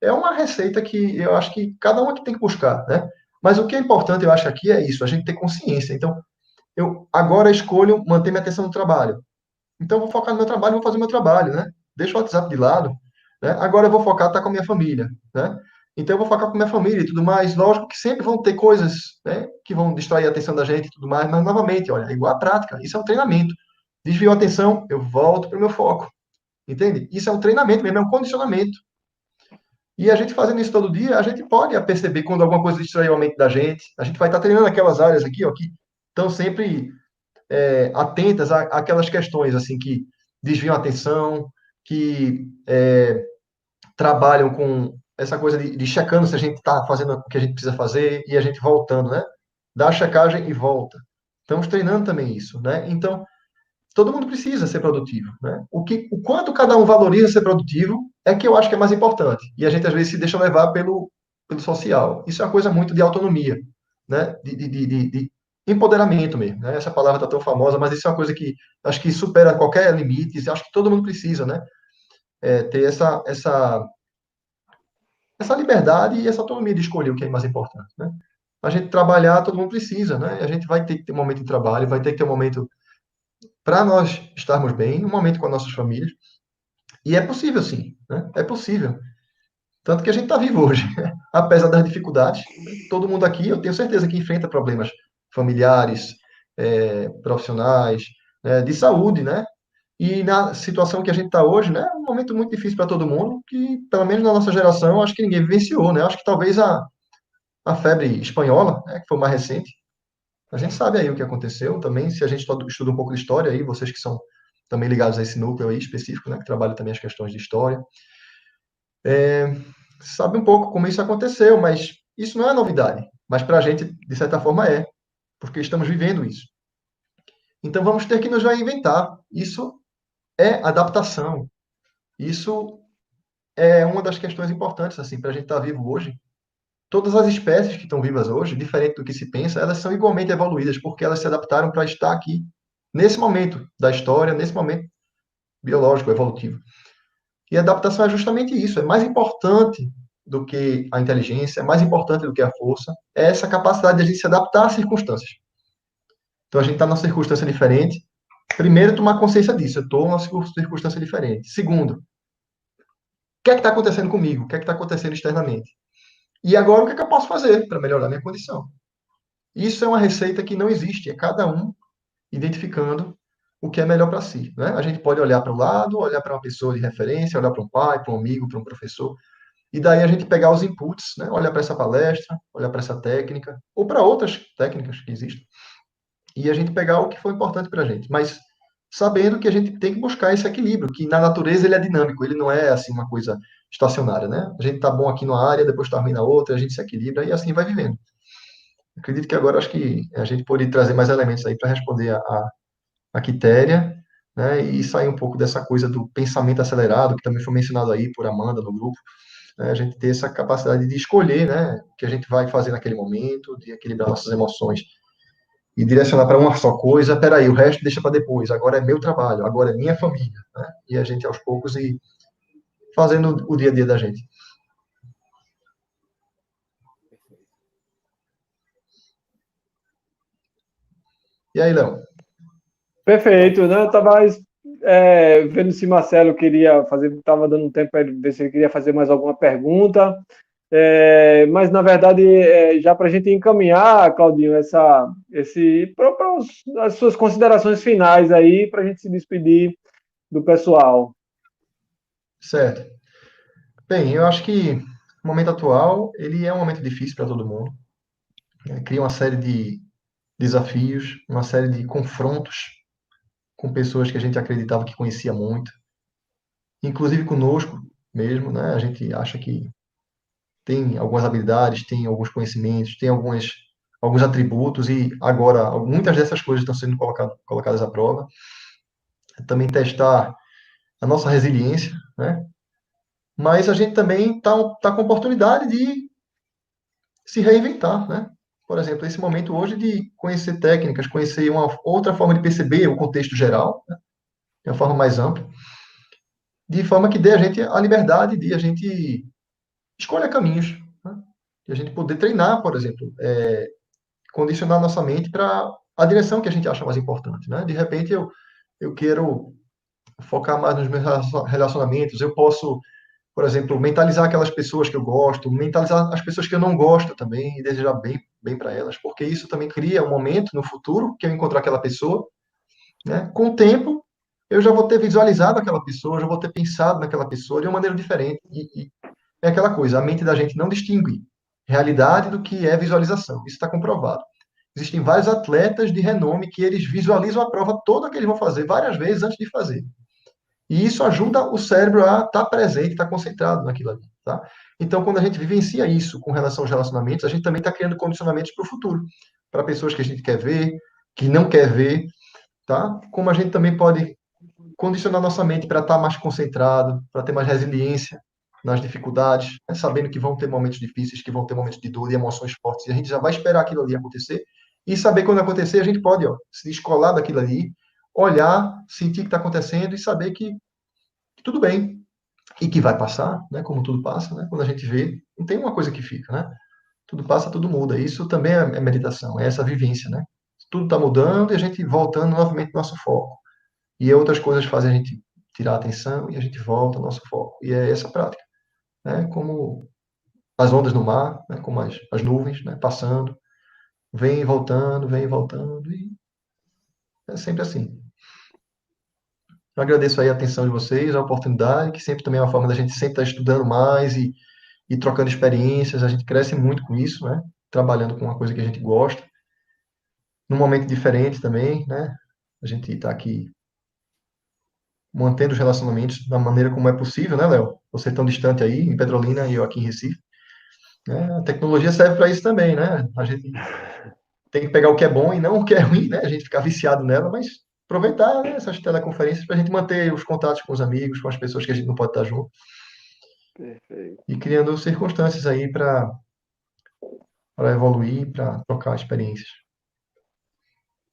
É uma receita que eu acho que cada um aqui tem que buscar, né? Mas o que é importante, eu acho, aqui é isso, a gente ter consciência. Então, eu agora escolho manter minha atenção no trabalho. Então, eu vou focar no meu trabalho, vou fazer o meu trabalho, né? Deixa o WhatsApp de lado, né? Agora eu vou focar estar com a minha família, né? Então, eu vou focar com a minha família e tudo mais. Lógico que sempre vão ter coisas, né, que vão distrair a atenção da gente e tudo mais, mas, novamente, olha, é igual a prática. Isso é um treinamento. Desviou a atenção, eu volto para o meu foco. Entende? Isso é um treinamento mesmo, é um condicionamento. E a gente fazendo isso todo dia, a gente pode perceber quando alguma coisa distraiu a mente da gente. A gente vai estar treinando aquelas áreas aqui, ó, que estão sempre atentas àquelas questões assim que desviam a atenção, que trabalham com essa coisa de checando se a gente está fazendo o que a gente precisa fazer e a gente voltando, né? Dá a checagem e volta. Estamos treinando também isso, né? Então, todo mundo precisa ser produtivo, né? O quanto cada um valoriza ser produtivo é que eu acho que é mais importante. E a gente às vezes se deixa levar pelo social. Isso é uma coisa muito de autonomia, né? De empoderamento mesmo, né? Essa palavra está tão famosa, mas isso é uma coisa que acho que supera qualquer limite. E acho que todo mundo precisa, né? Ter essa liberdade e essa autonomia de escolher o que é mais importante, né? A gente trabalhar, todo mundo precisa, né? A gente vai ter que ter um momento de trabalho, vai ter que ter um momento para nós estarmos bem, um momento com as nossas famílias. E é possível, sim. Né? É possível. Tanto que a gente está vivo hoje. Apesar das dificuldades, todo mundo aqui, eu tenho certeza que enfrenta problemas familiares, profissionais, de saúde, né? E na situação que a gente está hoje, né? É um momento muito difícil para todo mundo, que, pelo menos na nossa geração, acho que ninguém vivenciou, né? Acho que talvez a febre espanhola, né, que foi mais recente, a gente sabe aí o que aconteceu também, se a gente estuda um pouco de história aí, vocês que são também ligados a esse núcleo aí específico, né, que trabalha também as questões de história, sabe um pouco como isso aconteceu, mas isso não é novidade. Mas para a gente, de certa forma, é, porque estamos vivendo isso. Então vamos ter que nos reinventar. Isso é adaptação. Isso é uma das questões importantes assim para a gente estar vivo hoje. Todas as espécies que estão vivas hoje, diferente do que se pensa, elas são igualmente evoluídas, porque elas se adaptaram para estar aqui, nesse momento da história, nesse momento biológico, evolutivo. E a adaptação é justamente isso, é mais importante do que a inteligência, é mais importante do que a força, é essa capacidade de a gente se adaptar às circunstâncias. Então, a gente está numa circunstância diferente. Primeiro, tomar consciência disso, eu estou numa circunstância diferente. Segundo, o que é que está acontecendo comigo? O que é que está acontecendo externamente? E agora, o que é que eu posso fazer para melhorar minha condição? Isso é uma receita que não existe, é cada um identificando o que é melhor para si. Né? A gente pode olhar para o lado, olhar para uma pessoa de referência, olhar para um pai, para um amigo, para um professor, e daí a gente pegar os inputs, né? Olhar para essa palestra, olhar para essa técnica, ou para outras técnicas que existem, e a gente pegar o que foi importante para a gente. Mas sabendo que a gente tem que buscar esse equilíbrio, que na natureza ele é dinâmico, ele não é assim uma coisa estacionária, né? A gente tá bom aqui numa área, depois tá ruim na outra, a gente se equilibra e assim vai vivendo. Acredito que agora acho que a gente pode trazer mais elementos aí para responder a Quitéria, né? E sair um pouco dessa coisa do pensamento acelerado, que também foi mencionado aí por Amanda no grupo, né? A gente ter essa capacidade de escolher, né? O que a gente vai fazer naquele momento, de equilibrar nossas emoções e direcionar para uma só coisa. Peraí, o resto deixa para depois. Agora é meu trabalho, agora é minha família, né? E a gente aos poucos ir fazendo o dia a dia da gente. E aí, Léo? Perfeito, né? Eu estava vendo se Marcelo queria fazer, estava dando um tempo para ele ver se ele queria fazer mais alguma pergunta. Mas, na verdade, já para a gente encaminhar, Claudinho, as suas considerações finais aí, para a gente se despedir do pessoal. Certo. Bem, eu acho que o momento atual, ele é um momento difícil para todo mundo. Cria uma série de desafios, uma série de confrontos com pessoas que a gente acreditava que conhecia muito, inclusive conosco mesmo, né? A gente acha que tem algumas habilidades, tem alguns conhecimentos, tem alguns atributos e agora muitas dessas coisas estão sendo colocadas à prova. Também testar a nossa resiliência, né? Mas a gente também tá com a oportunidade de se reinventar, né? Por exemplo, esse momento hoje de conhecer técnicas, conhecer uma outra forma de perceber o contexto geral, né? De uma forma mais ampla, de forma que dê a gente a liberdade de a gente escolher caminhos, né? De a gente poder treinar, por exemplo, condicionar nossa mente para a direção que a gente acha mais importante, né? De repente eu quero focar mais nos meus relacionamentos, eu posso, por exemplo, mentalizar aquelas pessoas que eu gosto, mentalizar as pessoas que eu não gosto também e desejar bem para elas, porque isso também cria um momento no futuro que eu encontrar aquela pessoa, né? Com o tempo, eu já vou ter visualizado aquela pessoa, já vou ter pensado naquela pessoa de uma maneira diferente. E é aquela coisa, a mente da gente não distingue realidade do que é visualização. Isso está comprovado. Existem vários atletas de renome que eles visualizam a prova toda que eles vão fazer várias vezes antes de fazer. E isso ajuda o cérebro a estar presente, estar concentrado naquilo ali, tá? Então, quando a gente vivencia isso com relação aos relacionamentos, a gente também está criando condicionamentos para o futuro, para pessoas que a gente quer ver, que não quer ver, tá? Como a gente também pode condicionar nossa mente para estar mais concentrado, para ter mais resiliência nas dificuldades, né? Sabendo que vão ter momentos difíceis, que vão ter momentos de dor e emoções fortes, e a gente já vai esperar aquilo ali acontecer, e saber quando acontecer, a gente pode, se descolar daquilo ali, olhar, sentir o que está acontecendo e saber que tudo bem, e que vai passar, né? Como tudo passa, né? Quando a gente vê, não tem uma coisa que fica, né? Tudo passa, tudo muda. Isso também é meditação, é essa vivência, né? Tudo está mudando e a gente voltando novamente ao nosso foco. E outras coisas fazem a gente tirar a atenção e a gente volta ao nosso foco. E é essa prática, né? Como as ondas no mar, né? Como as nuvens, né? Passando, vem voltando e é sempre assim. Eu agradeço aí a atenção de vocês, a oportunidade, que sempre também é uma forma da gente sempre estar estudando mais e trocando experiências. A gente cresce muito com isso, né? Trabalhando com uma coisa que a gente gosta. Num momento diferente também, né? A gente está aqui mantendo os relacionamentos da maneira como é possível, né, Léo? Você tão distante aí, em Petrolina, e eu aqui em Recife. Né? A tecnologia serve para isso também, né? A gente tem que pegar o que é bom e não o que é ruim, né? A gente ficar viciado nela, mas aproveitar, né, essas teleconferências para a gente manter os contatos com os amigos, com as pessoas que a gente não pode estar junto. Perfeito. E criando circunstâncias aí para evoluir, para trocar experiências.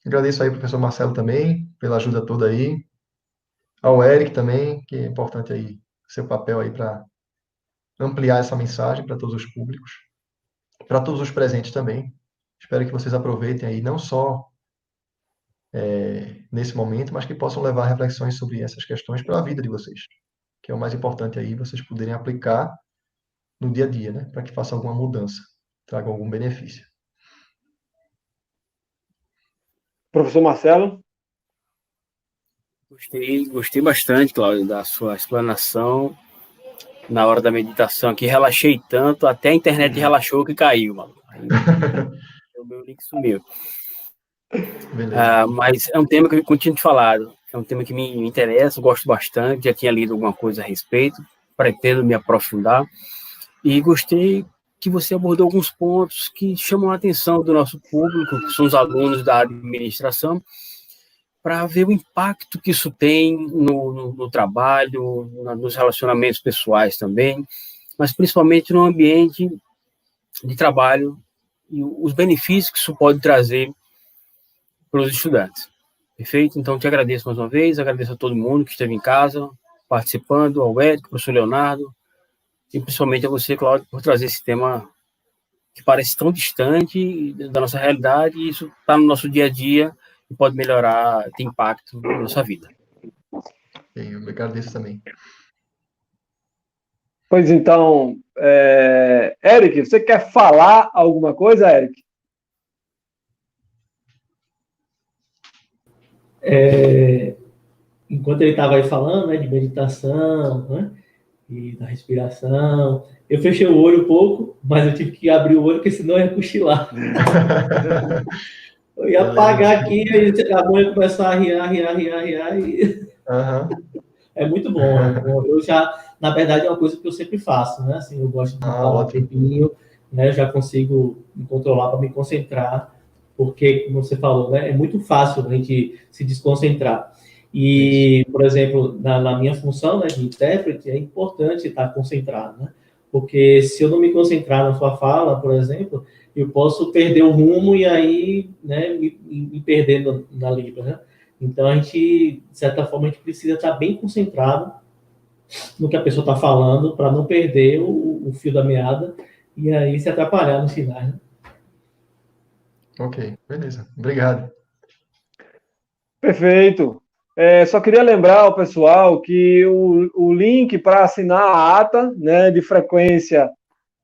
Agradeço aí ao professor Marcelo também, pela ajuda toda aí. Ao Eric também, que é importante aí, seu papel aí para ampliar essa mensagem para todos os públicos, para todos os presentes também. Espero que vocês aproveitem aí, não só nesse momento, mas que possam levar reflexões sobre essas questões para a vida de vocês, que é o mais importante aí, vocês poderem aplicar no dia a dia, né? Para que faça alguma mudança, traga algum benefício. Professor Marcelo? Gostei bastante, Cláudio, da sua explanação na hora da meditação aqui. Relaxei tanto, até a internet relaxou que caiu, mano. Aí, o meu link sumiu. Mas é um tema que eu continuo te falado. É um tema que me interessa, gosto bastante. Já tinha lido alguma coisa a respeito, pretendo me aprofundar. E gostei que você abordou alguns pontos que chamam a atenção do nosso público, que são os alunos da administração, para ver o impacto que isso tem no trabalho, nos relacionamentos pessoais também, mas principalmente no ambiente de trabalho e os benefícios que isso pode trazer para os estudantes. Perfeito? Então, te agradeço mais uma vez, agradeço a todo mundo que esteve em casa, participando, ao Eric, ao professor Leonardo, e principalmente a você, Cláudio, por trazer esse tema que parece tão distante da nossa realidade, e isso está no nosso dia a dia, e pode melhorar, ter impacto na sua vida. Eu agradeço também. Pois então, Eric, você quer falar alguma coisa, Eric? Enquanto ele estava aí falando, né, de meditação, né, e da respiração, eu fechei o olho um pouco, mas eu tive que abrir o olho, porque senão eu ia cochilar. Eu ia apagar aqui, aí a mãe ia começar a riar, e... É muito bom. Eu já, na verdade, é uma coisa que eu sempre faço, né? Assim, eu gosto de parar um tempinho, né? Eu já consigo me controlar para me concentrar, porque, como você falou, né? É muito fácil a gente se desconcentrar. E, por exemplo, na minha função, né, de intérprete, é importante estar concentrado, né? Porque se eu não me concentrar na sua fala, por exemplo, eu posso perder o rumo e aí, né, me perder na língua, né? Então, a gente, de certa forma, a gente precisa estar bem concentrado no que a pessoa está falando para não perder o fio da meada e aí se atrapalhar no final, né? Ok, beleza. Obrigado. Perfeito. Só queria lembrar ao pessoal que o link para assinar a ata, né, de frequência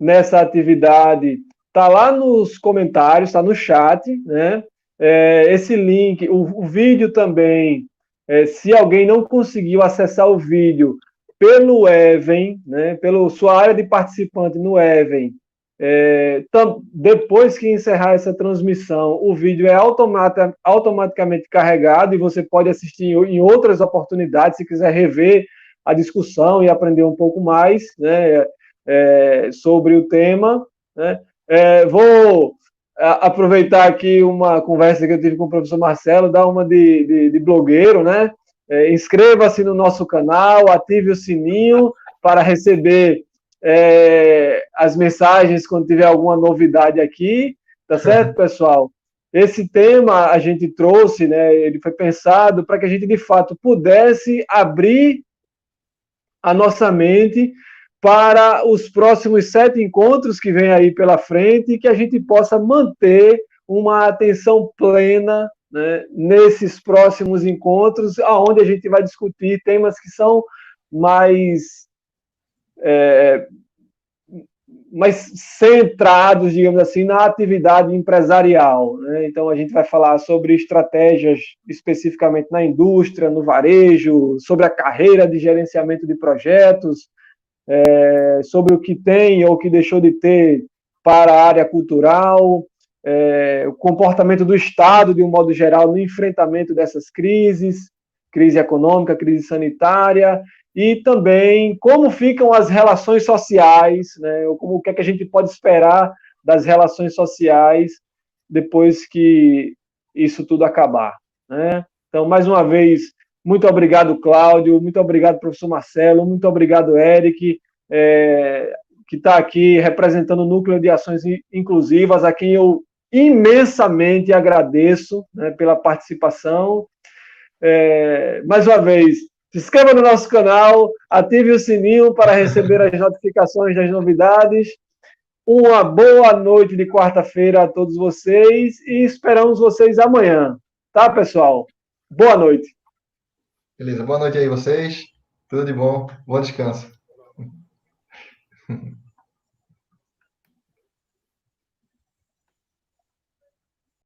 nessa atividade está lá nos comentários, está no chat, né? Esse link, o vídeo também, se alguém não conseguiu acessar o vídeo pelo Even, né, pela sua área de participante no Even, depois que encerrar essa transmissão, o vídeo é automaticamente carregado e você pode assistir em outras oportunidades, se quiser rever a discussão e aprender um pouco mais, né, sobre o tema, né? Vou aproveitar aqui uma conversa que eu tive com o professor Marcelo, dar uma de blogueiro, né? Inscreva-se no nosso canal, ative o sininho para receber as mensagens quando tiver alguma novidade aqui, tá certo, pessoal? Esse tema a gente trouxe, né? Ele foi pensado para que a gente de fato pudesse abrir a nossa mente para os próximos 7 encontros que vem aí pela frente e que a gente possa manter uma atenção plena, né, nesses próximos encontros, aonde a gente vai discutir temas que são mais centrados, digamos assim, na atividade empresarial, né? Então, a gente vai falar sobre estratégias especificamente na indústria, no varejo, sobre a carreira de gerenciamento de projetos, sobre o que tem ou o que deixou de ter para a área cultural, o comportamento do Estado, de um modo geral, no enfrentamento dessas crises, crise econômica, crise sanitária, e também como ficam as relações sociais, né, o que é que a gente pode esperar das relações sociais depois que isso tudo acabar, né? Então, mais uma vez, muito obrigado, Cláudio, muito obrigado, professor Marcelo, muito obrigado, Eric, que está aqui representando o Núcleo de Ações Inclusivas, a quem eu imensamente agradeço, né, pela participação. Mais uma vez, se inscreva no nosso canal, ative o sininho para receber as notificações das novidades. Uma boa noite de quarta-feira a todos vocês e esperamos vocês amanhã. Tá, pessoal? Boa noite. Beleza, boa noite aí vocês. Tudo de bom. Bom descanso.